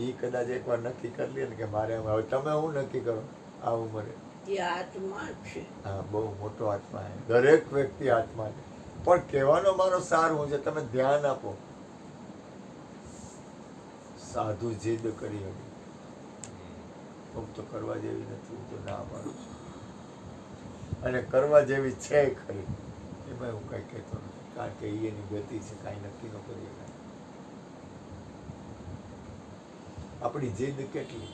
એ કદાચ એકવાર નક્કી કરી લે ને કે મારે હવે તમે શું નક્કી કરો આ ઉંમરે? એ આત્મા જ છે. હા, બહુ મોટો આત્મા છે. દરેક વ્યક્તિ આત્મા છે. પણ કહેવાનો મારો સાર હું છે, તમે ધ્યાન આપો. સાધુ જીદ કરી હતી, હું તો કરવા જેવી નથી, હું તો ના પાડું છું. અને કરવા જેવી છે ખરી, એમાં હું કઈ કહેતો નથી. કારણ કે એની ગતિ છે, કાંઈ નક્કી ન કરી શકાય. આપણી જીદ કેટલી,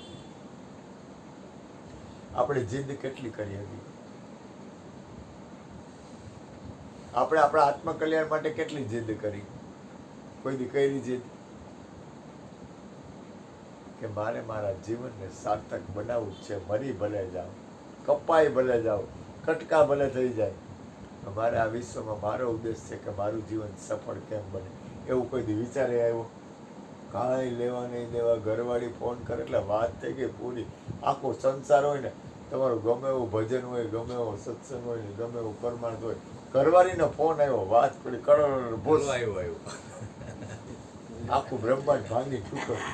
આપણે જીદ કેટલી કરી હતી? આપણે આપણા આત્મકલ્યાણ માટે કેટલી જીદ કરી? કોઈ દી કરી જીદ કે મારે મારા જીવનને સાર્થક બનાવવું છે, મરી ભલે જાઉં, કપાઈ ભલે જાઉં, કટકા ભલે થઈ જાય, મારે આ વિશ્વમાં મારો ઉદ્દેશ છે કે મારું જીવન સફળ કેમ બને. એવું કોઈ દી વિચારે આવ્યો? કાંઈ લેવા નહીં દેવા, ઘરવાળી ફોન કરે એટલે વાત થઈ ગઈ પૂરી. આખો સંસાર હોય ને, તમારું ગમે એવું ભજન હોય, ગમે એવો સત્સંગ હોય ને, ગમે એવું પરમાર્થ હોય, ઘરવાળીનો ફોન આવ્યો, વાત પડી, કરોડ ભૂસ, આવ્યો આખું બ્રહ્માંડ ભાંગી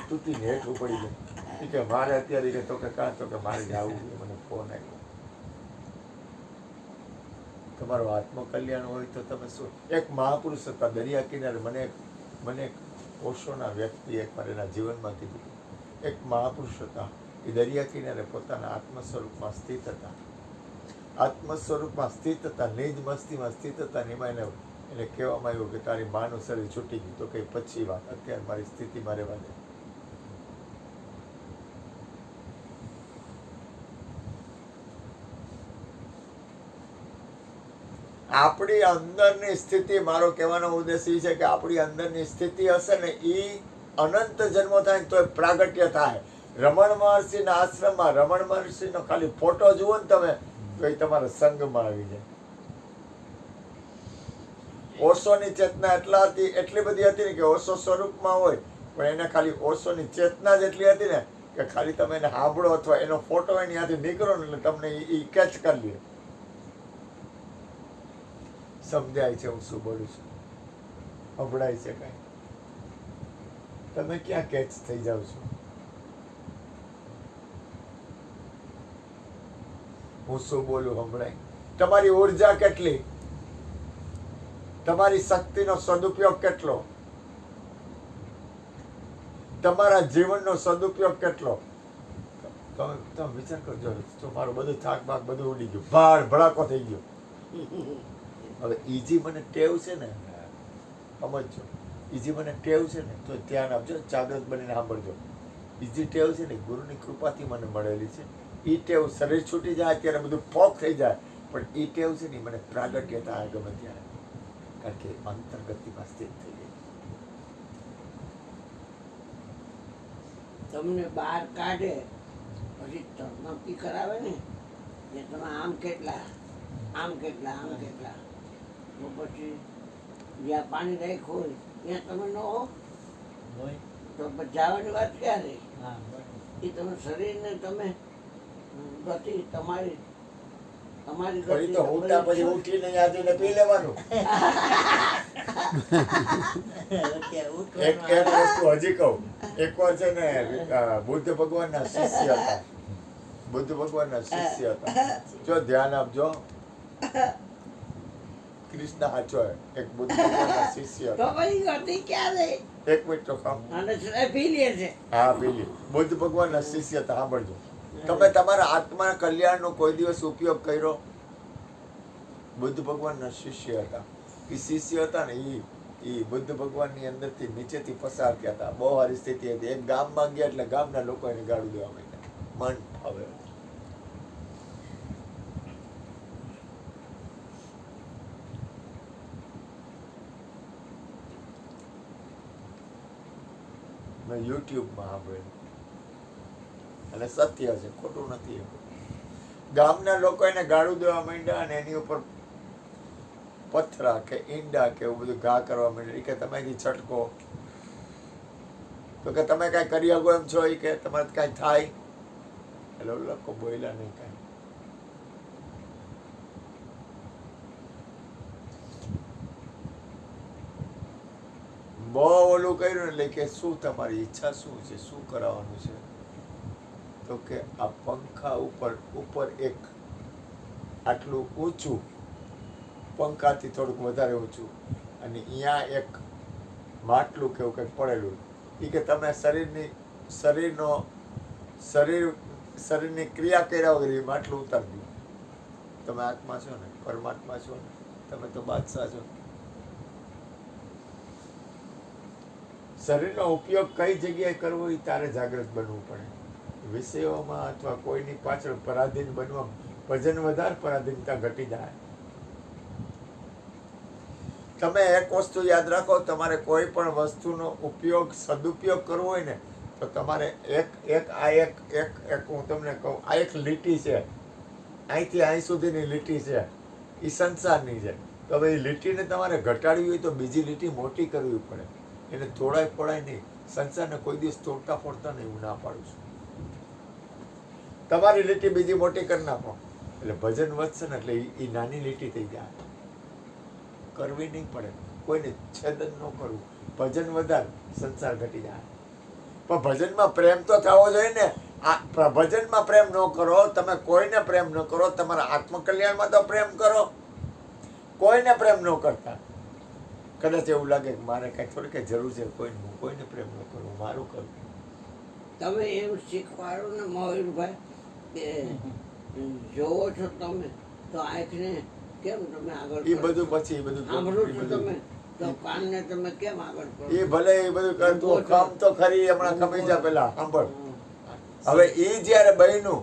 તૂટીને હેઠું પડી ગયું. એ કે મારે અત્યારે કે તો કે કાં તો કે મારે જવું, મને ફોન આવ્યો. તમારું આત્મકલ્યાણ હોય તો તમે શું? એક મહાપુરુષ હતા દરિયા કિનારે, મને એક ઓશોના વ્યક્તિ એકવાર એના જીવનમાં કીધું. એક મહાપુરુષ હતા, એ દરિયા કિનારે પોતાના આત્મ સ્વરૂપમાં સ્થિત હતા. આત્મ સ્વરૂપમાં સ્થિત હતા, નિજ મસ્તીમાં સ્થિત હતા. એમાં એને કહેવામાં આવ્યું કે તારી માનું શરીર છૂટી ગયું. તો કે પછી વાત, અત્યારે મારી સ્થિતિમાં રહેવા દે. આપણી અંદરની સ્થિતિ, મારો કહેવાનો ઉદ્દેશ એ છે કે આપણી અંદરની સ્થિતિ હશે ને, એ અનંત જન્મો થાય તો પ્રાગટ્ય થાય. રમણ મહર્ષિના આશ્રમમાં રમણ મહર્ષિનો ખાલી ફોટો જુઓ ને તમે, તો એ તમારા સંગમાં આવી જાય. ઓશોની ચેતના એટલી બધી હતી ને કે ઓશો સ્વરૂપમાં હોય, પણ એને ખાલી ઓશોની ચેતના જ એટલી હતી ને કે ખાલી તમે એને સાંભળો અથવા એનો ફોટો એની હાથે નીકળો ને એટલે તમને એ કેચ કરી લે. સમજાય છે હું શું બોલું છું? સંભળાય છે કઈ? તમે ક્યાં કેચ થઈ જાવ છો? હું શું બોલું સંભળાય? તમારી ઉર્જા કેટલી, તમારી શક્તિનો સદુપયોગ કેટલો, તમારા જીવનનો સદુપયોગ કેટલો? તમે વિચાર કરજો. તો મારું બધું થાક બાક બધું ઉડી ગયું, ભાર ભડાકો થઈ ગયો. હવે ઈજી મને ટેવ છે ને, સમજો, ઈજી મને ટેવ છે ને, તો ધ્યાન આપજો, જાગૃત બનીને સાંભળજો. ઈજી ટેવ છે ને, ગુરુની કૃપાથી મને મળેલી છે. એ ટેવ શરીર છૂટી જાય ત્યારે બધું પોક થઈ જાય, પણ એ ટેવ છે ને મને પ્રાગટ્ય થાય ગમે ત્યારે, કારણ કે અંતર્ગતિમાં સ્થિત થઈ ગઈ. તમને બહાર કાઢે પછી નક્કી કરાવે ને કે તમે આમ કેટલા, આમ કેટલા, આમ કેટલા, તો પછી જ્યાં પાણી રાખ્યું હોય ત્યાં તમે ન હો, તો પછી જવાની વાત ક્યાં રહી? હા, બરાબર. એ તમે શરીરને તમે ગતિ તમારી તમારી ફરી ગતિ તો ઉઠતા પછી ઉઠીને યાદીને પી લેવાનું. એક વસ્તુ હજી કહું. એકવાર છે ને બુદ્ધ ભગવાનના શિષ્ય હતા. બુદ્ધ ભગવાનના શિષ્ય હતા. જો ધ્યાન આપજો. કૃષ્ણ હાચો એક બુદ્ધ ભગવાનના શિષ્ય તો હતા. પછી ગતિ ક્યાં રહી? એક મિનિટ તો ખામ. અને પી લે છે. હા પેલી બુદ્ધ ભગવાનના શિષ્ય હતા. સાંભળજો. તમે તમારા આત્મા કલ્યાણનો કોઈ દિવસ ઉપયોગ કર્યો? બુદ્ધ ભગવાનના શિષ્ય હતા. એ શિષ્ય હતા ને એ બુદ્ધ ભગવાનની અંદરથી નીચેથી પસાર થયા હતા. બહુ સારી સ્થિતિ હતી. એક ગામમાં ગયા એટલે ગામના લોકો એને ગાળું દેવા માંડ્યા. મન ફાવે. મેં યુટ્યુબમાં સાંભળ્યું અને સત્ય છે, ખોટું નથી. ગામના લોકો એને ગાળું દેવા માંડ્યા અને એની ઉપર પથરા કે ઈંડા કે એવું બધું ઘા કરવા માંડ્યા. કે તમે છટકો તો કે તમે કાંઈ કરી શકો એમ છો? કે તમારે કાંઈ થાય? એટલે લોકો બોલ્યા નહીં કાંઈ. બહુ ઓલું કર્યું ને એટલે કે શું તમારી ઈચ્છા શું છે, શું કરાવવાનું છે? તો કે આ પંખા ઉપર એક આટલું ઊંચું, પંખાથી થોડુંક વધારે ઊંચું, અને અહીંયા એક માટલું કેવું કંઈક પડેલું. એ કે તમે શરીરની ક્રિયા કર્યા વગર એ માટલું ઉતારી દો. તમે આત્મા છો ને, પરમાત્મા છો ને, તમે તો બાદશાહ છો. શરીરનો ઉપયોગ કઈ જગ્યાએ કરવો એ તારે જાગૃત બનવું પડે. વિષયોમાં અથવા કોઈની પાછળ પરાધીન બનવા વજન વધારે, પરાધીનતા ઘટી જાય. તમે એક વસ્તુ યાદ રાખો, તમારે કોઈ પણ વસ્તુનો ઉપયોગ સદુપયોગ કરવો હોય ને તો તમારે હું તમને કહું, આ એક લીટી છે, અહીંથી અહીં સુધીની લીટી છે, એ સંસારની છે. તો હવે એ લીટીને તમારે ઘટાડવી હોય તો બીજી લીટી મોટી કરવી પડે. એને તોડાય ફોડાય નહીં. સંસારને કોઈ દિવસ તોડતા ફોડતા નહીં, હું ના પાડું છું. તમારી લીટી બીજી મોટી કરી નાખો એટલે ભજન વધશે ને, એટલે એ નાની લીટી થઈ જાય. કરવી નહીં પડે, કોઈને છેદન ન કરવું. ભજન વધારે, સંસાર ઘટી જાય. પણ ભજનમાં પ્રેમ તો થવો જોઈએ ને. આ ભજનમાં પ્રેમ ન કરો, તમે કોઈને પ્રેમ ન કરો, તમારા આત્મકલ્યાણમાં તો પ્રેમ કરો. કોઈને પ્રેમ ન કરતા. કદાચ એવું લાગે કે મારે કાંઈ થોડી કાંઈ જરૂર છે, હું કોઈને પ્રેમ ન કરું, મારું કરું. તમે એમ શીખવાડો ને મયુરભાઈ કે જોવો છો તમે તો આંખને કેમ તમે આગળ એ બધું પછી એ બધું સાંભળો છો તમે તો કાનને તમે કેમ આગળ કરો? એ ભલે એ બધું કરતું ખમ તો ખરી, હમણાં ખમી જા પેલા સાંભળ. હવે એ જયારે બન્યું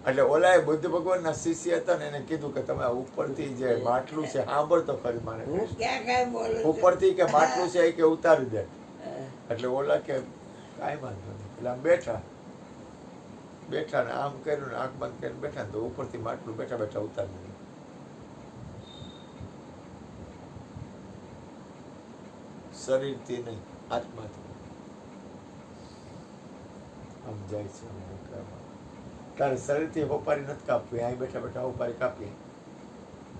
એટલે ઓલાએ બુદ્ધ ભગવાનના શિષ્ય હતા ને એને કીધું કે તમે ઉપરથી જે માટલું છે સાંભળ તો ખરી મારે. હું ક્યાં કાંઈ બોલું છું? ઉપરથી કે માટલું છે એ કે ઉતારી દે. એટલે ઓલા કે કાંઈ વાંધો નહીં. એટલે આમ બેઠા ને આમ કર્યું ને આંખ બંધ કરીને બેઠા ને તો ઉપરથી માટલું બેઠા બેઠા ઉતારી દીધું. શરીરથી નહીં, આત્માથી. આમ જાય છે. તારે શરીરથી હોપારી નથી કાપવી, અહીં બેઠા બેઠા હોપારી કાપીએ.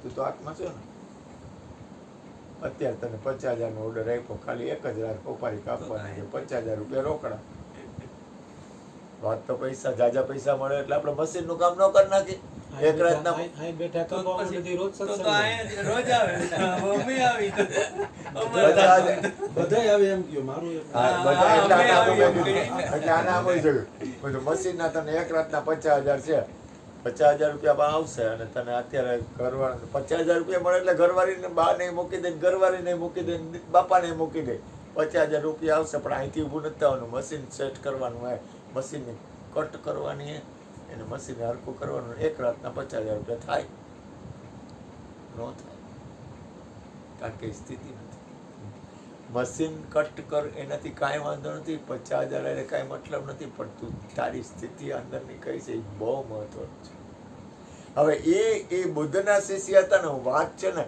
તું તો આત્મા છો ને. અત્યારે તને 50,000 નો ઓર્ડર આપ્યો, ખાલી 1 જ રાત હોપારી કાપવાની છે, 50,000 રૂપિયા રોકડા. વાત તો પૈસા, જાજા પૈસા મળે એટલે આપણે મશીન નું કામ ન કરી નાખીએ. એક રાતના બેઠા તો રોજ સત્સંગ બધાય આવે એમ કયો મારું મશીન ના તને એક રાતના 50,000 છે, 50,000 રૂપિયા આવશે અને તને અત્યારે ઘરવાળા 50,000 રૂપિયા મળે એટલે ઘરવાળીને બા નહીં મૂકી દે, ઘરવાળી નહીં મૂકી દે, બાપા નહીં મૂકી દે. 50,000 રૂપિયા આવશે પણ અહીંથી ઊભું નથી થવાનું. મશીન સેટ કરવાનું હોય, મશીનની કટ કરવાની, એને મશીન હરખું કરવાનું. એક રાતના 50,000 રૂપિયા થાય? ન થાય, કારણ કે સ્થિતિ નથી. મશીન કટ કર એનાથી કાંઈ વાંધો નથી, 50,000 એટલે કાંઈ મતલબ નથી, પણ તું તારી સ્થિતિ અંદરની કઈ છે એ બહુ મહત્વનું છે. હવે એ બુદ્ધના શિષ્ય હતા ને, વાત છે ને,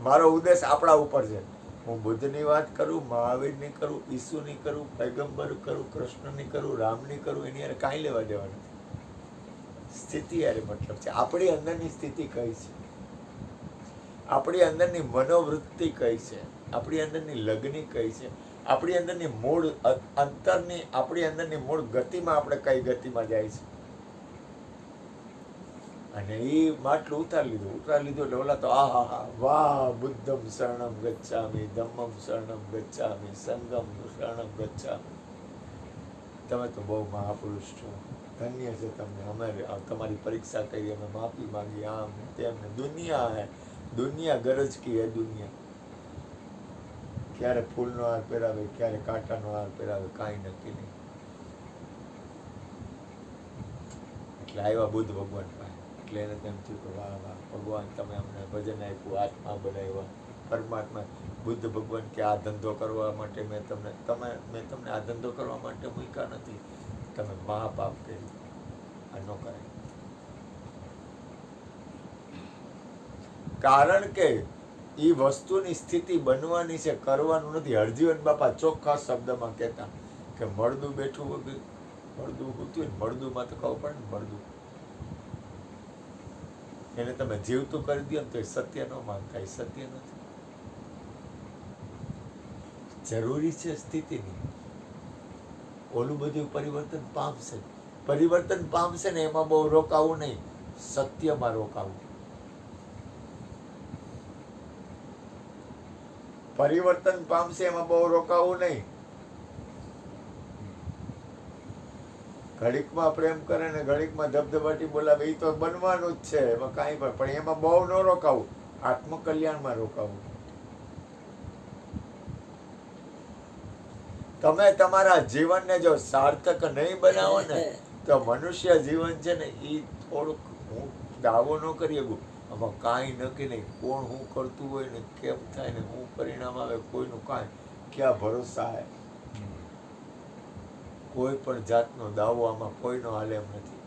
મારો ઉદ્દેશ આપણા ઉપર છે. હું બુદ્ધની વાત કરું, મહાવીરની કરું, ઈસુની કરું, પૈગંબર કરું, કૃષ્ણની કરું, રામની કરું, એની યાર કાંઈ લેવા દેવા નથી. સ્થિતિ યારે મતલબ છે. આપણી અંદરની સ્થિતિ કઈ છે, આપણી અંદરની મનોવૃત્તિ કઈ છે, આપણી અંદરની લગ્ની કઈ છે, આપણી અંદરની મૂળ અંતરની આપણી અંદરની મૂળ ગતિમાં આપણે કઈ ગતિમાં જાય છે. અને એ માટલું ઉતારી લીધું એટલે ઓલા તો આહા વાહ, બુદ્ધમ શરણમ ગચ્છામિ, ધમ્મમ શરણમ ગચ્છામિ, સંઘમ શરણમ ગચ્છામિ. તમે તો બહુ મહાપુરુષ છો, ધન્ય છે તમને. અમે તમારી પરીક્ષા કરી, અમે માફી માંગી, આમ તેમ. દુનિયા હે, દુનિયા ગરજ કી હે દુનિયા. ક્યારે ફૂલનો હાર પહેરાવે, ક્યારે કાંટાનો હાર પહેરાવે, કાંઈ નક્કી નહીં. એટલે આવ્યા બુદ્ધ ભગવાન પાસે. એટલે એને તેમ થયું કે વાહ વાહ ભગવાન, તમે અમને ભજન આપ્યું, આત્મા બનાવ્યા, પરમાત્મા. બુદ્ધ ભગવાન કે આ ધંધો કરવા માટે મેં તમને આ ધંધો કરવા માટે મૂક્યા નથી. તમે મહાપાપ કર્યું, આ ન કરાય. કારણ કે એ વસ્તુની સ્થિતિ બનવાની છે, કરવાનું નથી. હરજીવન બાપા ચોખ્ખા શબ્દમાં કહેતા કે મળદું બેઠું હોય, મળદું હોતું હોય, મળદુંમાં તો કહું પડે ને, મળદું એને તમે જીવતું કરી દો ને તો એ સત્ય ન માનતા, એ સત્ય નથી. જરૂરી છે સ્થિતિની. ઓલું બધું પરિવર્તન પામશે, પરિવર્તન પામશે ને એમાં બહુ રોકાવું નહીં, સત્યમાં રોકાવું. પરિવર્તન પામશે એમાં બહુ રોકાવું નહીં. ઘડીકમાં પ્રેમ કરે ને ઘડીકમાં ધબધબાટી બોલાવે, એ તો બનવાનું જ છે, એમાં કાંઈ પણ એમાં બહુ ન રોકાવું, આત્મકલ્યાણમાં રોકાવું. તમે તમારા જીવનને જો સાર્થક નહીં બનાવો ને તો મનુષ્ય જીવન છે ને એ થોડુંક, હું દાવો ન કરી શકું, આમાં કાંઈ નક્કી નહીં. કોણ શું કરતું હોય ને કેમ થાય ને શું પરિણામ આવે, કોઈનું કાંઈ ક્યાં ભરોસા હે. કોઈ પણ જાતનો દાવો આમાં કોઈનો હાલે એમ નથી.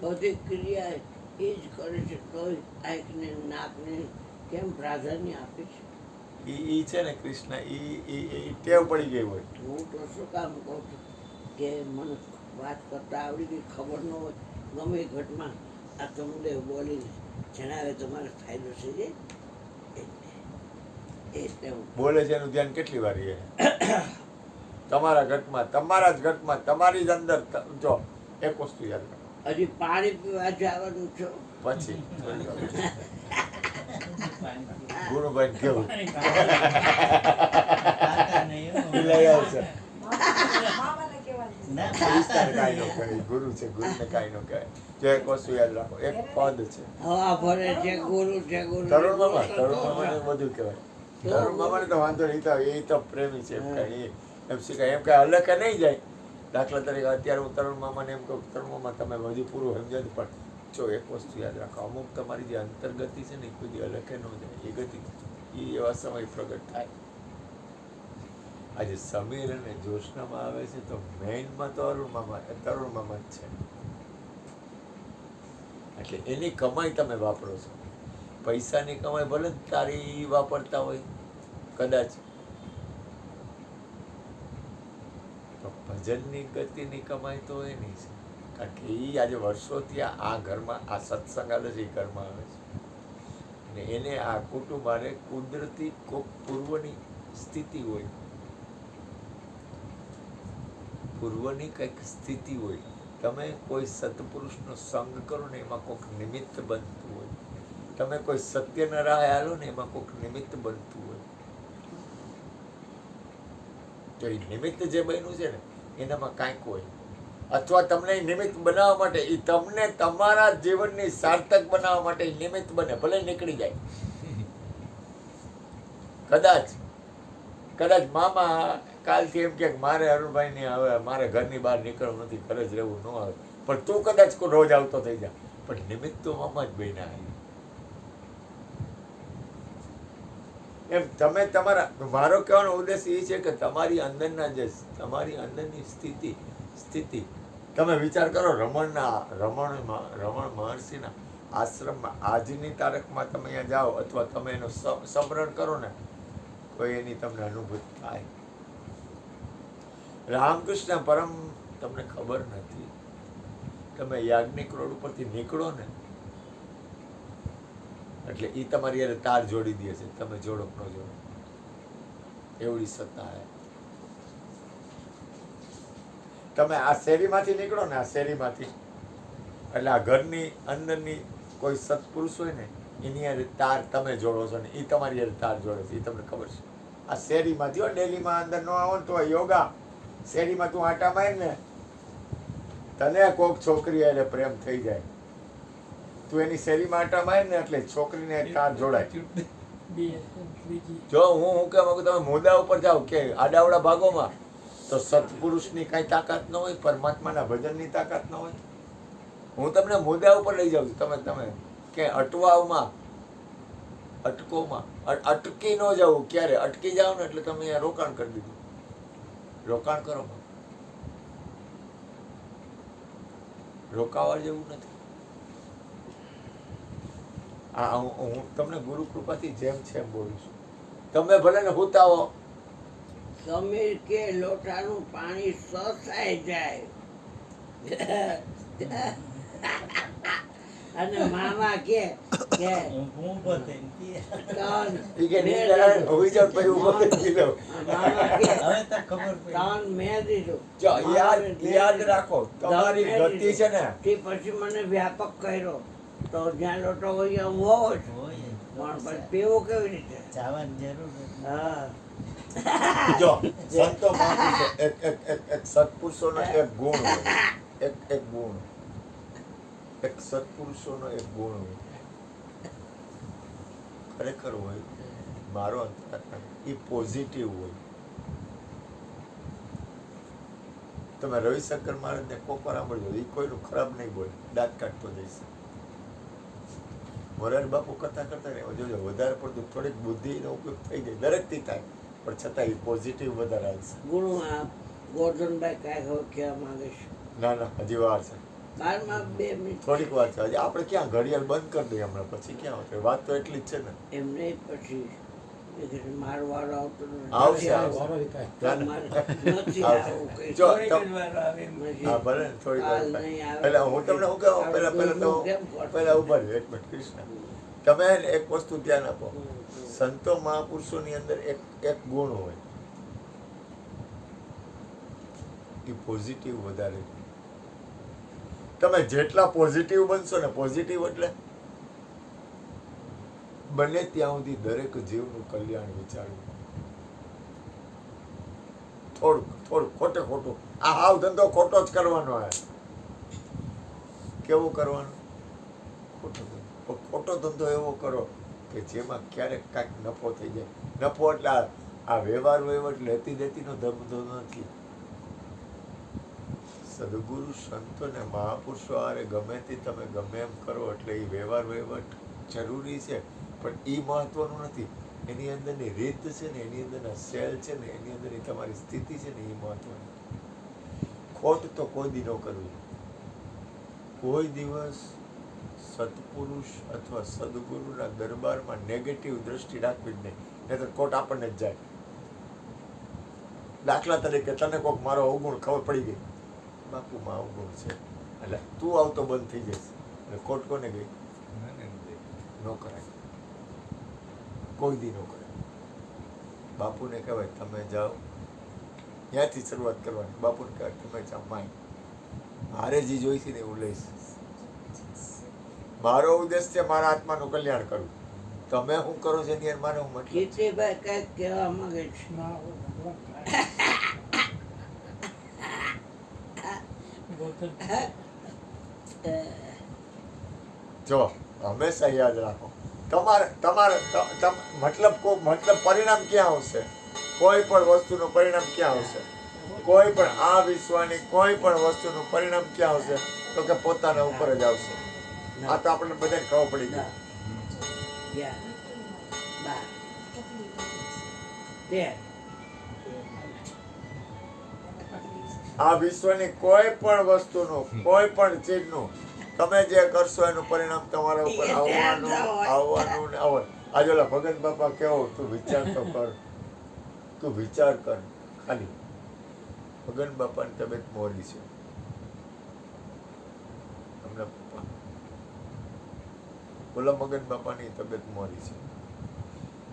બધી ક્રિયા એ જ કરે છે, તોય આંખને નાકને કેમ પ્રાધાન્ય આપે છે? ઈ છે ને કૃષ્ણ, ઈ ટેવ પડી ગઈ હોય. હું તો શું કામ કહું છું કે મને વાત કરતા આવડી ગઈ, ખબર ન હોય, ગમે એ ઘટમાં આ તમદેવ બોલીને જણાવે તમારે ફાયદો છે જે એટલે હું બોલે છે એનું ધ્યાન કેટલી વાર રહે તમારા ઘટમાં, તમારા જ ઘટમાં, તમારી જ અંદર. જો એક વસ્તુ યાદ રાખો, હજી પાણી પીવા જવાનું છો પછી ગુરુભાઈ કેવું લઈ આવશે. વિસ્તાર કાંઈ ન કહેવાય, ગુરુ છે, ગુરુને કાંઈ ન કહેવાય. જો એક વસ્તુ યાદ રાખો, એક પદ છે, હવા ભરે છે ગુરુ છે, ગુરુ તરુણ મામાને બધું કહેવાય. તરુણ મામાને તો વાંધો નહીં થાય, એ તો પ્રેમી છે, એમ કાંઈ એમ શીખાય, એમ કાંઈ અલગ નહીં જાય. દાખલા તરીકે અત્યારે હું તરુણ મામાને એમ કહું, તરુણ મામા તમે બધું પૂરું સમજાયું, પણ જો એક વસ્તુ યાદ રાખો, અમુક તમારી જે અંતર્ગતિ છે ને એ કોઈ અલગ ન જાય, એ ગતિ એ એવા સમય પ્રગટ થાય. આજે સમીર અને જોશનામાં આવે છે તો મેઇનમાં તો તરુણ મામા જ છે. એટલે એની કમાઈ તમે વાપરો છો. પૈસાની કમાઈ ભલે તારી વાપરતા હોય કદાચ, તો ભજનની ગતિની કમાઈ તો એની છે. કારણ કે એ આજે વર્ષોથી આ ઘરમાં આ સત્સંગ આવે છે, એ ઘરમાં આવે છે, અને એને આ કુટુંબ આને કુદરતી કોક પૂર્વની સ્થિતિ હોય, પૂર્વની કંઈક સ્થિતિ હોય. તમે કોઈ સત્પુરુષનો સંગ કરો ને એમાં કોઈક નિમિત્ત બનતું હોય, તમે કોઈ સત્યના રાહે હાલો ને એમાં કોઈક નિમિત્ત બનતું હોય. તો એ નિમિત્ત જે બન્યું છે ને એનામાં કાંઈક હોય, અથવા તમને નિમિત્ત બનાવવા માટે, એ તમને તમારા જીવનની સાર્થક બનાવવા માટે નિમિત્ત બને, ભલે નીકળી જાય. કદાચ મામા કાલથી એમ કે મારે અરુણભાઈ હવે મારે ઘરની બહાર નીકળવું નથી, ઘરે જ રહેવું ન આવે, પણ તું કદાચ રોજ આવતો થઈ જા, પણ નિમિત્ત તો મામા જ બન્યા આવી. એમ તમે તમારા, મારો કહેવાનો ઉદ્દેશ એ છે કે તમારી અંદરની સ્થિતિ તમે વિચાર કરો. રમણ મહર્ષિના આશ્રમમાં આજની તારીખમાં તમે અહીંયા જાઓ અથવા તમે એનું સ્મરણ કરો ને, તો એની તમને અનુભૂતિ થાય. રામકૃષ્ણ પરમ તમને ખબર નથી. તમે યાજ્ઞિક રોડ ઉપરથી નીકળો ને એટલે ઈ તમારી હારે તાર જોડી દે છે, તમે જોડો કે ન જોડો, એવડી સત્તા હે. તમે આ શેરીમાંથી નીકળો ને, આ શેરીમાંથી એટલે આ ઘરની અંદરની કોઈ સત્પુરુષ હોય ને એની હારે તાર તમે જોડો છો ને ઈ તમારી હારે તાર જોડે છે, ઈ તમને ખબર છે. આ શેરીમાંથી હો, ડેલીમાં અંદર ન આવો ને તો યોગા શેરીમાં તું આટા માર ને તને કોક છોકરી હારે પ્રેમ થઈ જાય, તું એની શેરીમાં આટા માર ને એટલે છોકરીને તાર જોડાય. જો હું કે માંગુ તમે મુદ્દા ઉપર જાઓ કે આડાવડા ભાગોમાં તો સત્પુરુષની કાંઈ તાકાત ન હોય, પરમાત્માના ભજનની તાકાત ન હોય. હું તમને મુદ્દા ઉપર લઈ જાઉં છું. તમે કે અટવાવમાં અટકોમાં અટકી ન જવું. ક્યારે અટકી જાઓ ને એટલે તમે અહીંયા રોકાણ કરી દીધું. રોકાણ કરો, રોકાવા જેવું નથી. હું તમને ગુરુ કૃપાથી જેમ છે એમ બોલું છું. તમે ભલે ને હુતાવો, સમીર કે લોટાનું પાણી સોસાઈ જાય અને મામા કે હું બતાવીને કે ત્રણ ઈ કે નીંદર આવે ને હોઈ જાવ પછી ઊભો કરી દો. મામા કે હવે તો ખબર પડી. ત્રણ મેં દીધું. જો યાદ રાખો, તમારી ગતિ છે ને તે પછી મને વ્યાપક કર્યો તો જ્યાં લોટો હોય ત્યાં હું હોવો જ. હોય જ. પણ પછી પીવું કેવી રીતે? જવાની જરૂર નથી. હા જો સંતો મહાપુરુષો એક સત્પુરુષોનો એક ગુણ હોય, એક ગુણ, એક સત્પુરુષોનો એક ગુણ હોય, ખરેખર હોય, મારો અંતરાત્મા એ પોઝિટિવ હોય. તમે રવિશંકર મહારાજને કોક વાર સાંભળજો, એ કોઈનું ખરાબ નહીં બોલે, દાંત કાઢતો જઈશ. મોરારી બાપુ કરતા ને જોજો વધારે પડતું થોડીક બુદ્ધિનો ઉપયોગ થઈ જાય, દરેકથી થાય, પણ છતાં એ પોઝિટિવ વધારે આવશે. ગુણમાં ગોરધનભાઈ કાંઈ હવે કહેવા માંગે છે? ના હજી વાર છે, 2 મિનિટ થોડીક વાર છે હજી. આપણે ક્યાં ઘડિયાળ બંધ કરી દઈએ હમણાં, પછી ક્યાં આવશે? વાત તો એટલી જ છે ને. એમને પછી એ કીધું, મારો વારો આવતો નથી. આવશે, વારો હિતાય. તમારે નથી આવું કંઈ. જો નથી. હા ભલે ને થોડીક વાર કાલ થાય. નહીં આવે. પહેલા હું તમને શું કહું, પહેલા તો કેમ કરશો? પહેલા ઉભા રહ્યો એક મિનિટ. કૃષ્ણ, તમે એક વસ્તુ ધ્યાન આપો, સંતો મહાપુરુષોની અંદર એક ગુણ હોય, એ પોઝિટિવ વધારે. તમે જેટલા પોઝિટિવ બનશો ને, પોઝિટિવ એટલે બને ત્યાં સુધી દરેક જીવનું કલ્યાણ વિચારવું. થોડું ખોટું આ હાવ ધંધો ખોટો જ કરવાનો. કેવું કરવાનું? ખોટો ધંધો એવો કરો કે જેમાં ક્યારેક કાંઈક નફો થઈ જાય. નફો એટલે આ વ્યવહાર વહીવટ લેતી દેતીનો ધંધો નથી. સદગુરુ સંતો ને મહાપુરુષો હારે ગમે તે તમે ગમે એમ કરો એટલે એ વ્યવહાર વહીવટ જરૂરી છે, પણ એ મહત્વનું નથી. એની અંદરની રીત છે ને, એની અંદરના સેલ છે ને, એની અંદરની તમારી સ્થિતિ છે ને, એ મહત્વની. ખોટ તો કોઈ દી ન કરવી. કોઈ દિવસ સત્પુરુષ અથવા સદગુરુના દરબારમાં નેગેટિવ દ્રષ્ટિ રાખવી જ નહીં, નહીં તો ખોટ આપણને જ જાય. દાખલા તરીકે તને કોઈક મારો અવગુણ ખબર પડી ગઈ, બાપુમાં અવગુણ છે એટલે તું આવતો બંધ થઈ જઈશ, એટલે ખોટ કોને ગઈ? ન કરાય, કોઈ દી ન કરાય. બાપુને કહેવાય તમે જાઓ, ત્યાંથી શરૂઆત કરવાની. બાપુને કહેવાય તમે જાઓ, માય મારે જે જોઈશે ને એવું લઈશ. મારો ઉદ્દેશ છે મારા આત્માનું કલ્યાણ કરવું. તમે શું કરો છો એની મારે હું મતલબ. કીર્તિભાઈ કંઈક કહેવા માંગે છે. જો હંમેશા યાદ રાખો, મતલબ પરિણામ ક્યાં આવશે? કોઈ પણ વસ્તુનું પરિણામ ક્યાં આવશે? કોઈ પણ આ વિશ્વની કોઈ પણ વસ્તુનું પરિણામ ક્યાં આવશે? તો કે પોતાના ઉપર જ આવશે. આ તો આપણને બધાને ખબર પડી ગઈ. 11, 12, 13. આ વિશ્વની કોઈ પણ વસ્તુનું કોઈ પણ ચીજનું તમે જે કરશો એનું પરિણામ તમારા ઉપર આવવાનું ને આવવાનું. આજે ઓલા ભગત બાપા કેવો, તું વિચાર તો કર, તું વિચાર કર ખાલી. મગન બાપાની તબિયત મોરી છે હમણાં ઓલા મગન બાપાની તબિયત મોરી છે.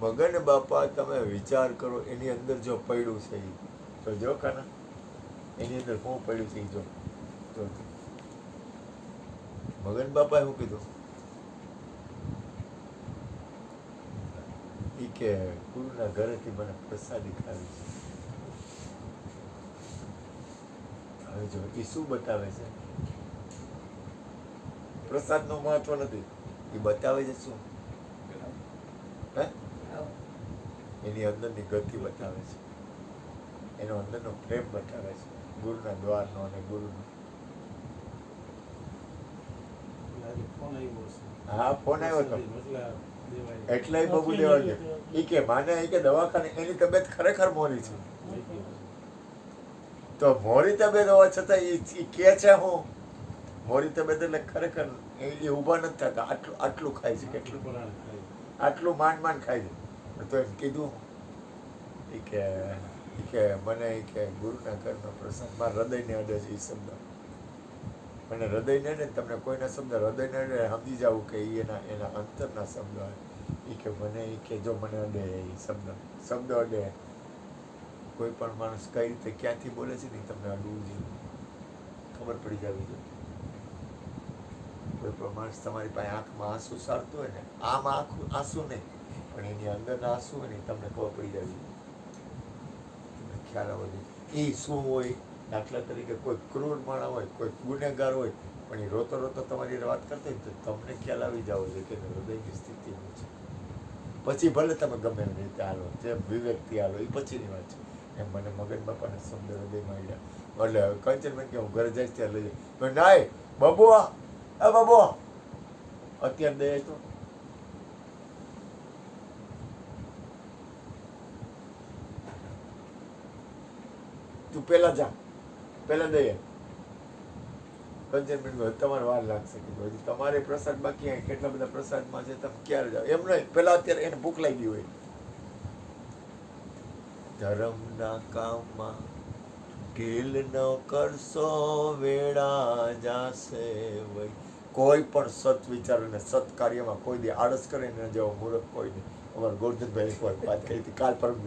મગન બાપા તમે વિચાર કરો એની અંદર જો પડ્યું છે ઈ, તો જો કાના એની અંદર શું પડ્યું છે ઈ જો. મગન બાપાએ શું કીધું? ઈ કે ગુરુના ઘરેથી મને પ્રસાદી ખાવી છે. હવે જો એ શું બતાવે છે? પ્રસાદનું મહત્વ નથી, એ બતાવે છે શું? હે? એની અંદરની ગતિ બતાવે છે, એનો અંદરનો પ્રેમ બતાવે છે, ગુરુના દ્વારનો અને ગુરુનો. આજે ફોન આવ્યો છે. હા, ફોન આવ્યો હતો એટલા દેવાય. એટલે બબુ દેવા ગયો. ઈ કે માને ઈ કે દવાખાને એની તબિયત ખરેખર મોરી છે. તો મોરી તબિયત હોવા છતાં ઈ કે છે હું મોરી તબિયત એટલે ખરેખર એ ઊભા નથી થતા. આટલું આટલું ખાય છે, કેટલું પુરાણ ખાય. આટલું માંડ માંડ ખાય છે. તો એમ કીધું ઈ કે મને ઈ કે ગુરુના ઘરનો પ્રસંગ મારા હૃદયને અડે છે. એ શબ્દ મને હૃદયને અડે, તમને કોઈના શબ્દ હૃદયને અડે સમજી જાવ કે ઈ એના અંતરના શબ્દ હોય. ઈ કે મને ઈ કે જો મને અડે એ શબ્દ અડે, કોઈ પણ માણસ કઈ રીતે ક્યાંથી બોલે છે ને ઈ તમને અડવું જોઈએ, ખબર પડી જવી જોઈએ. કોઈ પણ માણસ તમારી પાસે આંખમાં આંસુ સારતું હોય ને, આમ આંસુ નહીં પણ એની અંદરના આંસુ હોય ને ઈ તમને ખબર પડી જવી જોઈએ, તમને ખ્યાલ આવવો જોઈએ. એ શું હોય? દાખલા તરીકે કોઈ ક્રૂર માણસ હોય, કોઈ ગુનેગાર હોય, પણ એ રોતો રોતો તમારી વાત કરતો હોય તો તમને ખ્યાલ આવી જવો જોઈએ કે હૃદયની સ્થિતિ શું છે. પછી ભલે તમે ગમે એવી રીતે હાલો, જેમ વિવેકથી હાલો, એ પછીની વાત છે. એમ મને મગન બાપાના શબ્દ હૃદયમાં આવ્યા એટલે કંચનબેન કે હું ઘરે જઈશ ત્યારે લઈ જાય. નાય બબુ, એ બબુ અત્યારે દે તો તું પેલા જા, પેલા દઈએ. કંચનબેન તમારે વાર લાગશે કે હજી તમારે પ્રસાદ બાકી હોય, કેટલા બધા પ્રસાદમાં છે, તમે ક્યારે જાઓ? એમ નહીં, પેલા અત્યારે એને ભૂખ લાગી હોય. ધર્મના કામમાં ઢીલ ન કરશો, વેળા જાશે વઈ. કોઈ પણ સત વિચાર અને સત કાર્યમાં કોઈ દી આળસ કરે ને જેવો મૂર્ખ કોઈ નહીં. અમારા ગોરધનભાઈ એક વાર વાત કરી હતી કાલ પરમ.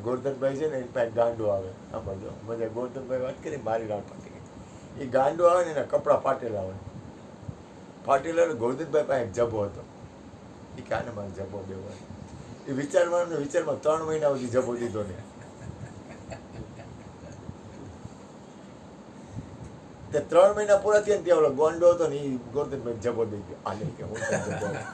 ગોરધનભાઈ છે ને એની પાસે ગાંડો આવે, સાંભળજો મજા. ગોરધનભાઈ વાત કરી મારી રાત પાટી ગઈ. એ ગાંડો આવે ને એના કપડાં ફાટેલા હોય, ફાટેલા એટલે ગોરધનભાઈ પાસે એક જબો હતો. એ કે આને મારે જબો દેવો. એ વિચારમાં 3 મહિના સુધી જબો દીધો ને. તે 3 મહિના પૂરા થયા ને ત્યાં ઓલો ગોંડો હતો ને એ ગોરધનભાઈ જબો દઈ ગયો. આને કે હું તને જબો આપું.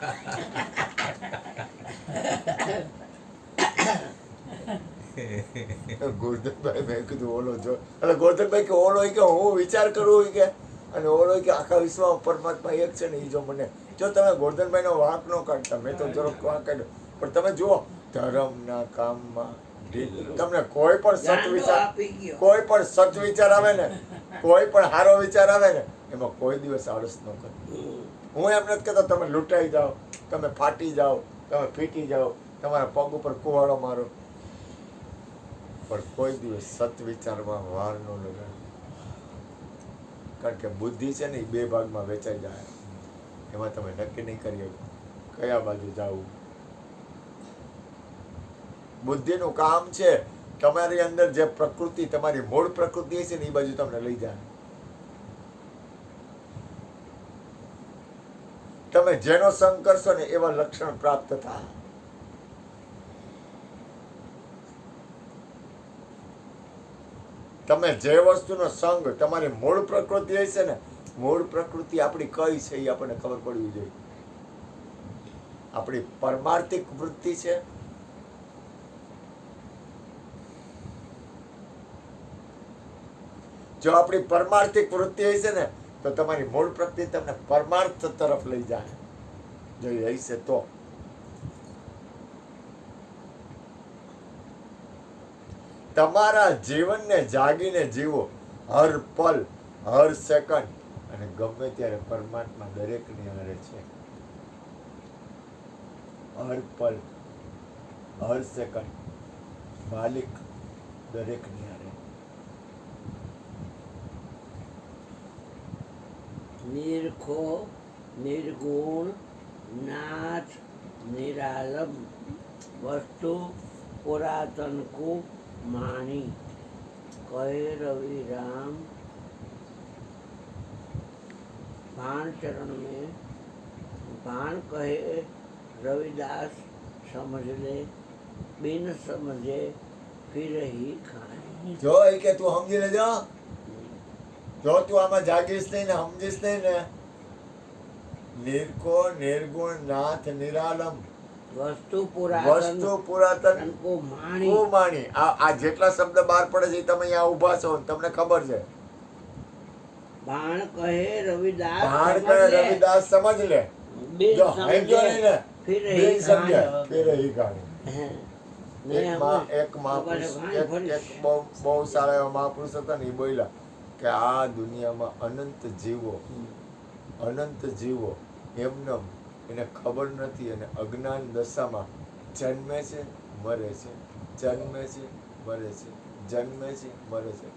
ગોરધનભાઈ મેં કીધું ઓલો જો, એટલે ગોરધનભાઈ કે ઓલો કે હું વિચાર કરું કે, અને ઓલો કે આખા વિશ્વમાં પરમાત્મા એક છે ને એ જો મને, જો તમે ગોરધનભાઈનો વાંક ન કાઢતા, મેં તો જરાક વાંક કાઢ્યો, પણ તમે જુઓ ધર્મના કામમાં તમને કોઈ પણ સત વિચાર આવે ને, કોઈ પણ સારો વિચાર આવે ને એમાં કોઈ દિવસ આળસ ન કરે. હું એમ નથી કહેતો તમે લૂંટાઈ જાઓ, તમે ફાટી જાઓ, તમે ફીટી જાઓ, તમારા પગ ઉપર કુવાડો મારો, પણ કોઈ દિવસ સત વિચારમાં વાર ન લગાડો. કારણ કે બુદ્ધિ છે ને એ 2 ભાગમાં વેચાઈ જાય. એમાં તમે નક્કી નહીં કરી શકો કયા બાજુ જવું. બુદ્ધિનું કામ છે તમારી અંદર જે પ્રકૃતિ, તમારી મૂળ પ્રકૃતિ છે ને એ બાજુ તમને લઈ જાય. તમે જેનો સંગ કરશો ને એવા લક્ષણ પ્રાપ્ત થાય. તમે જે વસ્તુનો સંગ, તમારી મૂળ પ્રકૃતિ હશે ને, મૂળ પ્રકૃતિ આપણી કઈ છે એ આપણને ખબર પડવી જોઈએ. આપણી પરમાર્થિક વૃત્તિ છે, જો આપણી પરમાર્થિક વૃત્તિ હશે ને તો તમારી મૂળ પ્રકૃતિ તમને પરમાર્થ તરફ લઈ જાય, જો એ હશે તો. તમારા જીવનને જાગીને જીવો, હર પલ, હર સેકન્ડ, અને ગમે ત્યારે પરમાત્મા દરેકની હારે છે. હર પલ, હર સેકન્ડ માલિક દરેકની હારે. નિરખો નિર્ગુણ નાથ નિરાલમ વસ્તુ પુરાતન को माणी कहे रविराम भाण चरण में भाण कहे रविदास समझ ले बिन समझे फिर ही खाए જો એ કે તું સમજી લેજો, જો તું આમાં જાગીશ નહીં ને સમજીશ નહીં ને, નિરખો નિર્ગુણ નાથ નિરાલમ वस्तु पुरातन को माणी કુમાણી. આ જેટલા શબ્દ બહાર પડે છે એ તમે અહીંયા ઊભા છો ને તમને ખબર છે. भाण कहे रविदास ભાણ समझ કરે ले, રવિદાસ સમજ લે, बिन જો સમજો નહીં समझे ને फिर બિન ही સમજે खाए ફિર ही ખાણી. हैं। એક नहीं મહાપુરુષ એક બહુ સારા એવા મહાપુરુષ હતા ને, એ બોલ્યા કે આ દુનિયામાં અનંત જીવો એમનેમ એને ખબર નથી અને અજ્ઞાન દશામાં જન્મે છે મરે છે, જન્મે છે મરે છે, જન્મે છે મરે છે,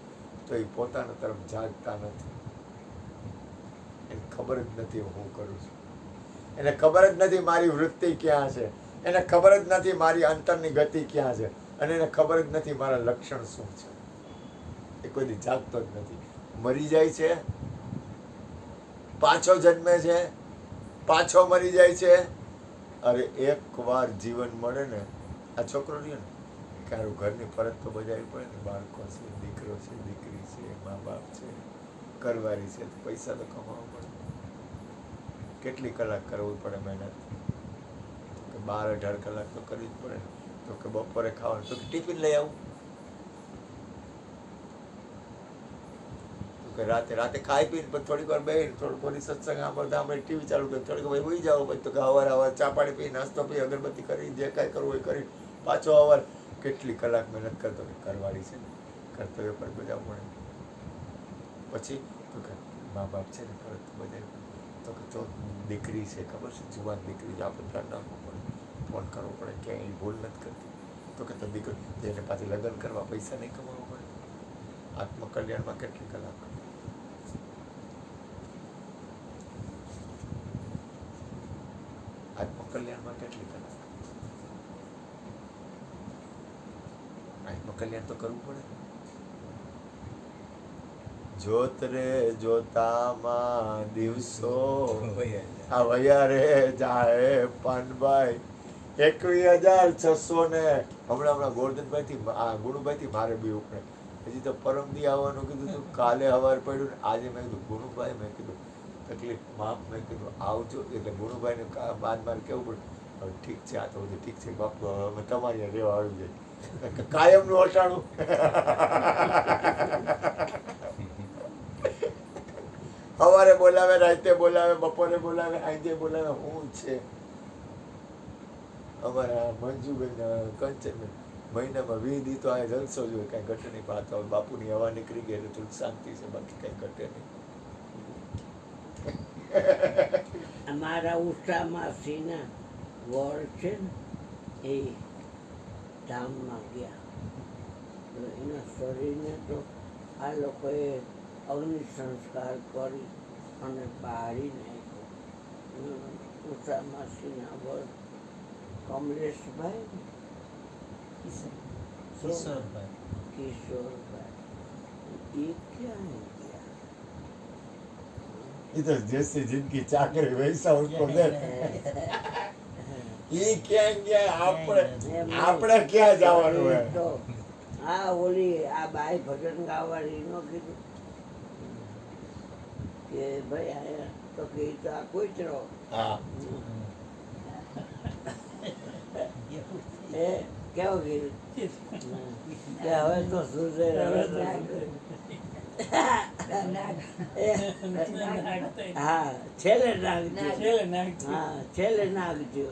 તો એ પોતાના તરફ જાગતા નથી. એને ખબર જ નથી હું કરું છું, એને ખબર જ નથી મારી વૃત્તિ ક્યાં છે, એને ખબર જ નથી મારી અંતરની ગતિ ક્યાં છે, અને એને ખબર જ નથી મારા લક્ષણ શું છે. એ કોઈ દી જાગતો જ નથી, મરી જાય છે, પાછો જન્મે છે, પાછો મરી જાય છે. અરે એકવાર જીવન મળે ને, આ છોકરો રહ્યો ને કે આનું ઘરની ફરજ તો બજાવવી પડે ને, બાળકો છે, દીકરો છે, દીકરી છે, મા બાપ છે, ઘરવાળી છે, તો પૈસા તો કમાવવા પડે. કેટલી કલાક કરવું પડે મહેનત? કે 12-18 કલાક તો કરવી જ પડે. તો કે બપોરે ખાવાનું, તો કે ટિફિન લઈ આવું, તો કે રાતે ખાઈ પીને પછી થોડીક વાર બેહીને થોડુંક વળી સત્સંગ સાંભળતા ટીવી ચાલુ કરી થોડીક વાર હોઈ જાવ, પછી તો કે હવાર ચા પાણી પી, નાસ્તો પી, અગરબત્તી કરી, જે કાંઈ કરવું એ કરી પાછો હવાર. કેટલી કલાક મહેનત કરતો કે કરવાળી છે ને, કર્તવ્ય પર બજાવવું પડે. પછી તો કે મા બાપ છે ને ફરજ તો બજાવી, તો કે તો દીકરી છે ખબર છે, જુવાન દીકરી છે, આપણે ધ્યાન રાખવું પડે, ફોન કરવો પડે, ક્યાંય એ ભૂલ નથી કરતી. તો કે તો દીકરી એને પાછી લગ્ન કરવા પૈસા નહીં કમાવવા પડે. આત્મકલ્યાણમાં કેટલી કલાક? આત્મકલ્યાણમાં કેટલી કલાક? આત્મકલ્યાણ તો કરવું પડે. જોત રે જોતામાં દિવસો આ વયા રે જાય પાનભાઈ 21,600 ને હમણાં ગોરધનભાઈ થી ગુણુભાઈ થી મારે બી ઉપડે. હજી તો પરમદી આવવાનું કીધું તું, કાલે હવાર પડ્યું ને આજે મેં કીધું ગુણુભાઈ, મેં કીધું તકલીફ માફ, મેં કીધું આવજો. એટલે ગુણુભાઈને બાદ મારે કેવું પડે, હવે ઠીક છે, આ તો બધું ઠીક છે બાપુ, હવે અમે તમારી રેવા આવી જાય, કાયમનું અટાણું. સવારે બોલાવે, રાતે બોલાવે, બપોરે બોલાવે, સાંજે બોલાવે. હું છે અમારા મંજુબેન કંચનબેન મહિનામાં 20 દી તો આ જલસો જોઈએ, કાંઈ ઘટે નહીં. પાછા બાપુની હવા નીકળી ગઈ એટલે થોડીક શાંતિ છે, બાકી કાંઈ ઘટે નહીં. અમારા ઉષા માસીના વર છે ને, એ ધામમાં ગયા, તો એના શરીરને તો આ લોકોએ અગ્નિ સંસ્કાર કરી અને બાળી નાખ્યો. ઉષા માસીના વર કમલેશભાઈ, કિશોરભાઈ કિશોરભાઈ, એ ક્યાં ગયા? એ તો જैसी जिंदगी चाकरी वैसा उसको दे. ઈ ક્યાં ગયા? આપણે ક્યાં જવાનું હે? તો આ ઓલી આ બાઈ ભજન ગાવાળી નો કીધું કે ભાઈ આયા તો કે ઈ તો આ કૂતરો. હા, એ કેવું કીધું કે હવે તો સુધરે, હવે તો હા છેલ્લે નાખજો, હા છેલ્લે નાખજો.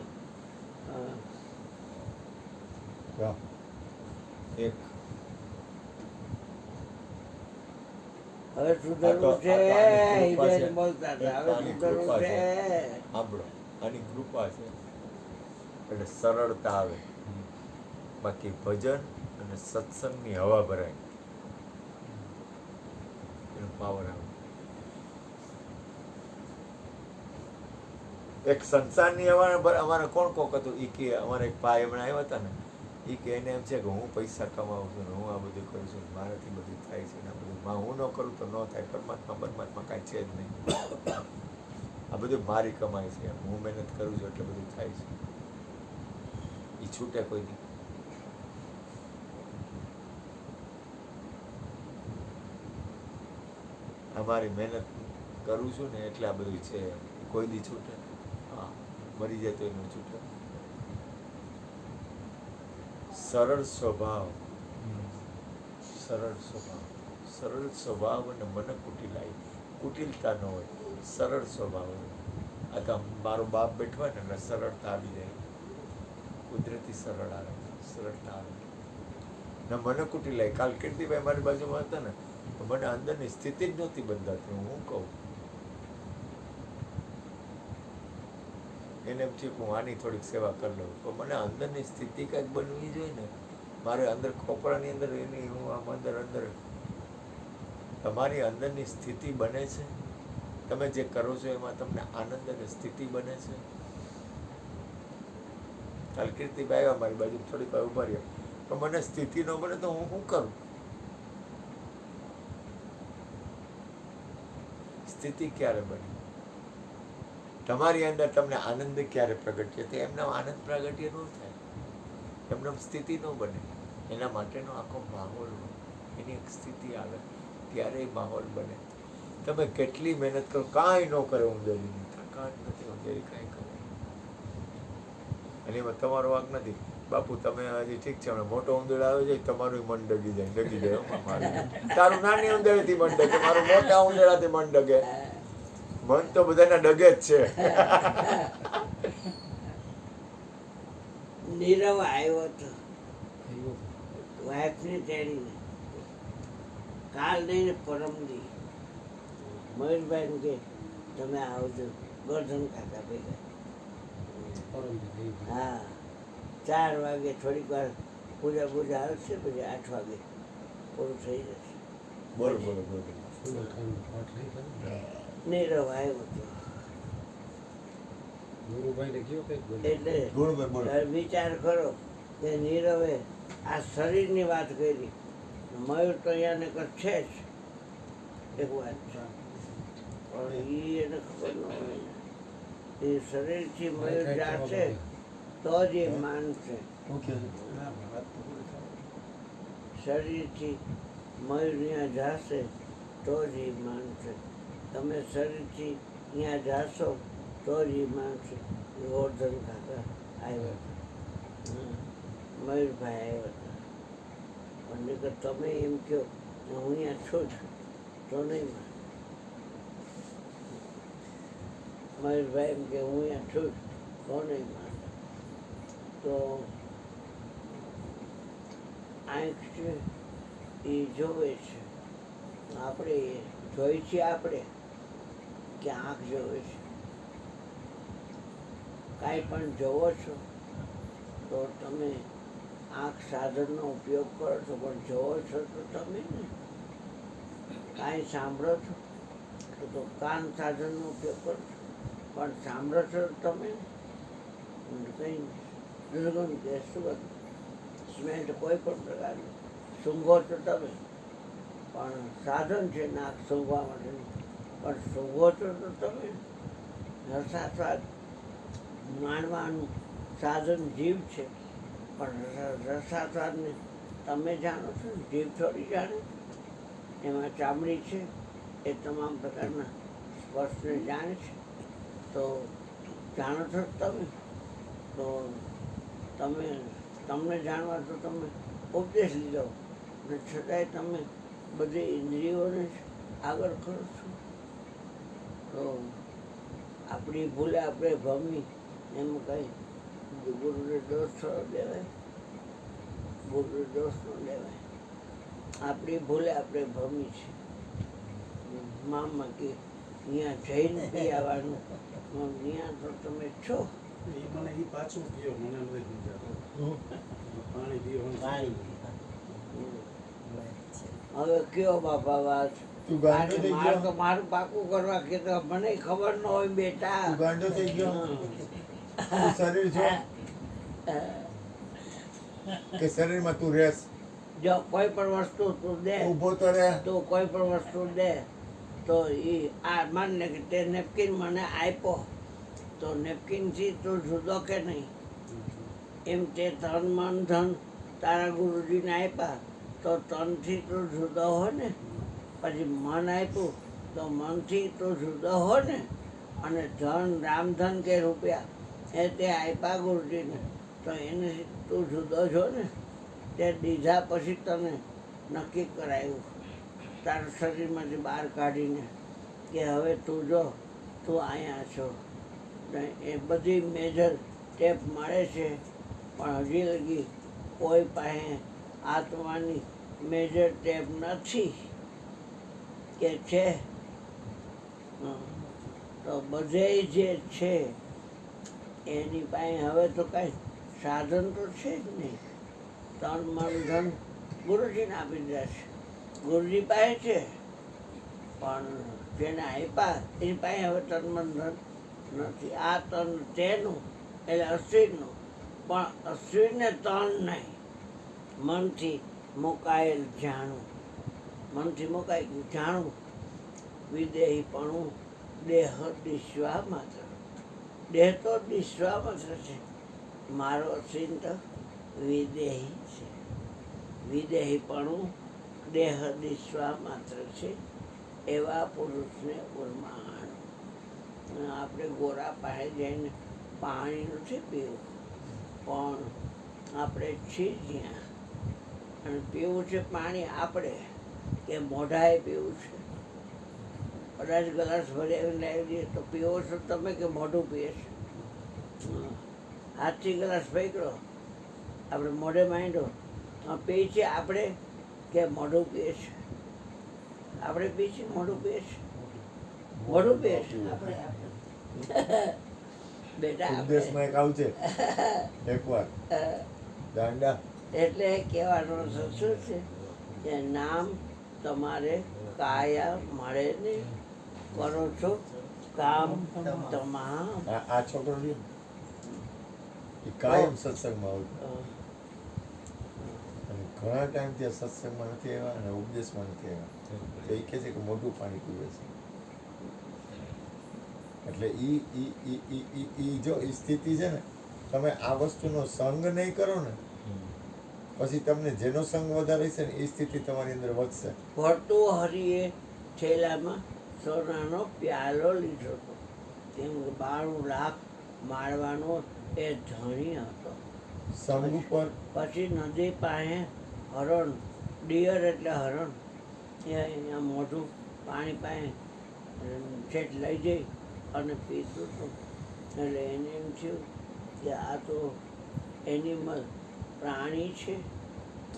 હા. એક હવે સુધરવું છે, હિદાયત બોલતા હતા, હવે સુધરવું છે. સાંભળો, આની કૃપા છે એટલે સરળતા આવે, બાકી ભજન અને સત્સંગની હવા ભરાય એનો પાવર આવે. એક સંસારની અમારે કોણ કોક હતું એ કે અમારે એક ભાઈ હમણાં આવ્યા હતા ને એ કે એને એમ છે કે હું પૈસા કમાવું છું ને હું આ બધું કરું છું ને મારાથી બધું થાય છે ને આ બધું હું ન કરું તો ન થાય. પરમાત્મા કાંઈ છે જ નહીં. આ બધું મારી કમાઈ છે, હું મહેનત કરું છું એટલે બધું થાય છે. એ છૂટે કોઈ દી. અમારી મહેનત કરું છું ને એટલે આ બધું છે. કોઈ દી છૂટે? હા, મરી જાય તો એનું છૂટે. સરળ સ્વભાવ, સરળ સ્વભાવ, સરળ સ્વભાવ અને મને કુટિલાઈ, કુટિલતા ન હોય, સરળ સ્વભાવ હોય. આ તો મારો બાપ બેઠો હોય ને એટલે સરળતા આવી જાય, કુદરતી સરળ આવે, સરળતા આવે. ને મને કુટિલાઈ. કાલ કીર્તિભાઈ મારી બાજુમાં હતા ને તો મને અંદરની સ્થિતિ જ નહોતી બંધાતી. હું કહું એને એમ થયું કે હું આની થોડીક સેવા કરી લઉં, તો મને અંદરની સ્થિતિ કંઈક બનવી જોઈએ ને. મારે અંદર ખોપરાની અંદર એની હું આમ અંદર અંદર તમારી અંદરની સ્થિતિ બને છે. તમે જે કરો છો એમાં તમને આનંદ અને સ્થિતિ બને છે. કાલ કીર્તિભાઈ આવ્યા મારી બાજુ, થોડીક વાર ઉભા રહ્યા, તો મને સ્થિતિ ન બને તો હું શું કરું? સ્થિતિ ક્યારે બની? તમારી અંદર તમને આનંદ ક્યારે પ્રગટ્ય? તો એમને આનંદ પ્રાગટ્ય ન થાય, એમને સ્થિતિ ન બને. એના માટેનો આખો માહોલ હોય, એની એક સ્થિતિ આવે ત્યારે એ માહોલ બને. તમે કેટલી મહેનત કરો, કાંઈ ન કરે ઊંધેરીની, થકાટ નથી ઊંધેરી કાંઈ કરે. અને એમાં તમારો વાંક નથી. બાપુ તમે હજી ઠીક છે, હમણાં મોટો ઉંદર આવે છે તમારું મન ડગી જાય મારું. તારું નાની ઉંદરથી મન ડગે, મારું મોટા ઉંદરાથી મન ડગે. મન તો બધાના ડગે જ છે. નીરવ આવ્યો હતો વાઇફને તેડીને, કાલ નહીં ને પરમદી. મયુરભાઈ કે તમે આવજો ગોરધન કાકા ભેગા. હા, 4 વાગે થોડીક વાર પૂજા આવશે, પછી 8 વાગે પૂરું થઈ જશે. બોલો બોલો બોલો. નીરવ આવ્યો હતો એટલે વિચાર કરો કે નીરવે આ શરીરની વાત કરી. મયુર તો અહીંયાને છે જ એક વાત છે, પણ એને ખબર ન હોય. એ શરીરથી મયુર જાશે તો જ એ માનશે. શરીરથી મયુર ત્યાં જાશે તો જ એ માનશે. તમે શરીરથી ત્યાં જાશો તો જ એ માનશે. ગોરધન કાકા આવ્યા હતા, મયુરભાઈ આવ્યા હતા. પણ કે તમે એમ કહો હું અહીંયા છું જ તો નહીં માને. મયુરભાઈ એમ કે હું અહીંયા છું જ તો નહીં માને. તો આંખ છે એ જોવે છે, આપણે જોઈ છીએ આપણે કે આંખ જોવે છે. કાંઈ પણ જોવો છો તો તમે આંખ સાધનનો ઉપયોગ કરો છો, પણ જોવો છો તો તમે ને. કાંઈ સાંભળો છો તો કાન સાધનનો ઉપયોગ કરો છો, પણ સાંભળો છો તો તમે કંઈ દુર્ગંધ કે સુગંધ સ્મેલ કોઈ પણ પ્રકારનું સૂંઘો છો તમે, પણ સાધન છે નાક સૂંઘવા માટેનું. પણ સૂંઘો છો તો તમે. રસાસ્વાદ માણવાનું સાધન જીભ છે, પણ રસાસ્વાદને તમે જાણો છો, જીભ થોડી જાણે. એમાં ચામડી છે એ તમામ પ્રકારના સ્પર્શને જાણે છે. તો જાણો છો તમે, તો તમને જાણવા તો તમે ઉપદેશ લીધો ને છતાંય તમે બધી ઇન્દ્રિયોને જ આગળ કરો છો. તો આપણી ભૂલે આપણે ભમી એમાં કંઈ ગુરુને દોષ થોડો લેવાય? ગુરુને દોષ ન લેવાય. આપણી ભૂલે આપણે ભમી છે. મામા કે ત્યાં જઈને પી આવવાનું, ત્યાં તો તમે છો. મને ઈ પાછું પીયો, મને નથી સમજાતું. પાણી પીવાનું. પાણી હવે કયો બાપા વાત? તું ગાંડો આજે થઈ મારે તો ગયો મારું પાકું કરવા કે તો મને ખબર ન હોય બેટા તું ગાંડો થઈ ગયો તું શરીર છો કે શરીરમાં તું રહેશ જો કોઈ પણ વસ્તુ તું દે ઊભો તો રહે તું કોઈ પણ વસ્તુ દે તો એ આ માન ને કે તે નેપકિન મને આપ્યો તો નેપકિનથી તું જુદો કે નહીં એમ તે તન મન ધન તારા ગુરુજીને આપ્યા તો તનથી તું જુદો હો ને પછી મન આપ્યું તો મનથી તું જુદો હો ને અને ધન રામધન કે રૂપિયા એ તે આપ્યા ગુરુજીને તો એને તું જુદો છો ને તે દીધા પછી તને નક્કી કરાયું તારા શરીરમાંથી બહાર કાઢીને કે હવે તું જો તું અહીંયા છો ને એ બધી મેજર ટેપ મળે છે પણ હજી લગી કોઈ પાસે આત્માની મેજર ટેપ નથી કે છે હં. તો બધે જે છે એની પાસે હવે તો કાંઈ સાધન તો છે જ નહીં તન મન ધન ગુરુજીને આપી દીધા છે ગુરુજી પાસે છે પણ જેને આપ્યા એની પાસે હવે તન મન ધન નથી આ તન તેનું એટલે અશ્વિનનું પણ અશ્વિનને તન નહીં મનથી મુકાયેલ જાણું મનથી મુકાઈ ગયું જાણવું વિદેહીપણું દેહ દિશવા માત્ર દેહ તો દિશવા માત્ર છે મારો અશ્વિન તો વિદેહી છે વિદેહીપણું દેહ દિશવા માત્ર છે એવા પુરુષને ઉર્માણ આપણે ગોરા પાસે જઈને પાણી નથી પીવું પણ આપણે છીએ જ્યાં અને પીવું છે પાણી આપણે કે મોઢાએ પીવું છે કદાચ ગ્લાસ ભરી લાવી દઈએ તો પીવો છો તમે કે મોઢું પીએ છે હાથથી ગ્લાસ પકડો આપણે મોઢે માંડ્યો પીએ છીએ આપણે કે મોઢું પીએ છે આપણે પીએ છીએ મોઢું પીએ છે મોઢું પીએ છે બેટા આપણે ઉપદેશમાં એક આવશે એકવાર ગાંડા એટલે કહેવાનો અર્થ શું છે કે નામ તમારે કાયા મળે ને કરો છો કામ તમામ આ છોકરો રહ્યો ને, એ કાયમ સત્સંગમાં આવતો અને ઘણા ટાઈમથી આ સત્સંગમાં નથી આવ્યા અને ઉપદેશમાં નથી આવ્યા તો એ કહે છે કે મોટું પાણી પીવે છે એટલે ઈ જો એ સ્થિતિ છે ને તમે આ વસ્તુનો સંગ નહીં કરો ને પછી તમને જેનો સંગ વધારે છે ને એ સ્થિતિ તમારી અંદર વધશે ભરતું હરિએ થેલામાં સોનાનો પ્યાલો લીધો હતો તેમ 92 લાખ માળવાનો એ ધણી હતો સંગ ઉપર પછી નદી પાસે હરણ ડિયર એટલે હરણ એ અહીંયા મોઢું પાણી પાસે છેટ લઈ જઈ અને પીતું હતું એટલે એને એમ થયું કે આ તો એનિમલ પ્રાણી છે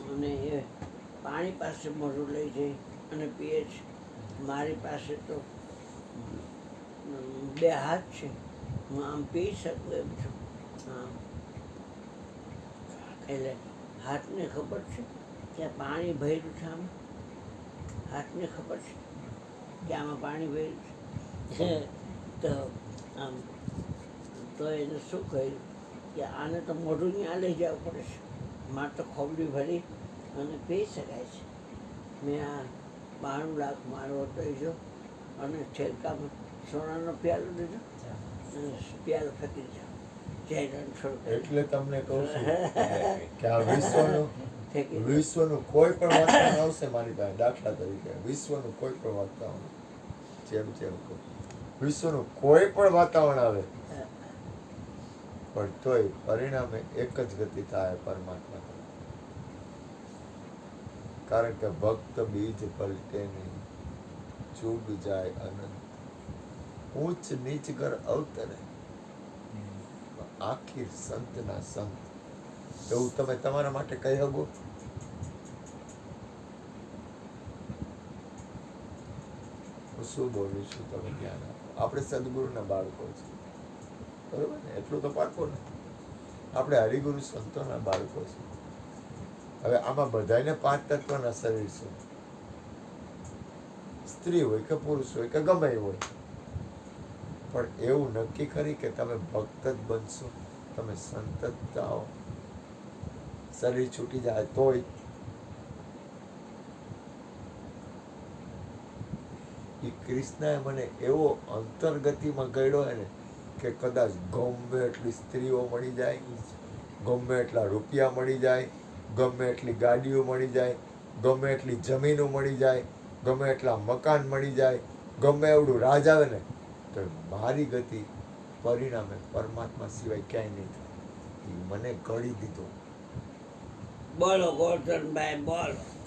અને એ પાણી પાસે મોઢું લઈ જઈ અને પીએ છે મારી પાસે તો 2 હાથ છે હું આમ પી શકું એમ છું આમ એટલે હાથને ખબર છે કે આ પાણી ભર્યું છે આમાં હાથને ખબર છે કે આમાં પાણી ભર્યું છે તો આમ તો એને શું કહ્યું કે આને તો મોઢું ત્યાં લઈ જવું પડે છે મારે તો ખોબડી ભરી અને પી શકાય છે મેં આ 92 લાખ મારો હતો જો અને છેલકામાં સોનાનો પ્યાલો લીધો અને પ્યાલો ફેંકી દીધો જય રણછોડ એટલે તમને કહું છું કે આ વિશ્વનું ફેંકી દીધો. વિશ્વનું કોઈ પણ વાતાવરણ આવશે મારી પાસે દાખલા તરીકે વિશ્વનું કોઈ પણ વાતાવરણ જેમ કહું વિશ્વનું કોઈ પણ વાતાવરણ આવે પણ તોય પરિણામે એક જ ગતિ થાય પરમાત્મા તરફ. કારણ કે ભક્ત બીજ પલટે નહીં ચૂડ જાય અનંત ઊંચ નીચ કર અવતરે આખી સંતના સંત એવું તમે તમારા માટે કહી શકો હું શું બોલું છું તમે ધ્યાન આપો આપણે સદગુરુના બાળકો છીએ બરોબર ને એટલું તો પાકો ને આપણે હરિગુરુ સંતોના બાળકો છીએ હવે આમાં બધાને 5 તત્વના શરીર છે સ્ત્રી હોય કે પુરુષ હોય કે ગમે એ હોય, પણ એવું નક્કી કરી કે તમે ભક્ત જ બનશો, તમે સંત જ જાઓ, શરીર છૂટી જાય તોય. એ કૃષ્ણએ મને એવો અંતર્ગતિમાં ગળ્યો હે ને કે કદાચ ગમે એટલી સ્ત્રીઓ મળી જાય, ગમે એટલા રૂપિયા મળી જાય, ગમે એટલી ગાડીઓ મળી જાય, ગમે એટલી જમીનો મળી જાય, ગમે એટલા મકાન મળી જાય, ગમે એવડું રાજ આવે ને, તો મારી ગતિ પરિણામે પરમાત્મા સિવાય ક્યાંય નહીં થાય. એ મને ઘડી દીધો. બોલો ગોરધનભાઈ બોલો.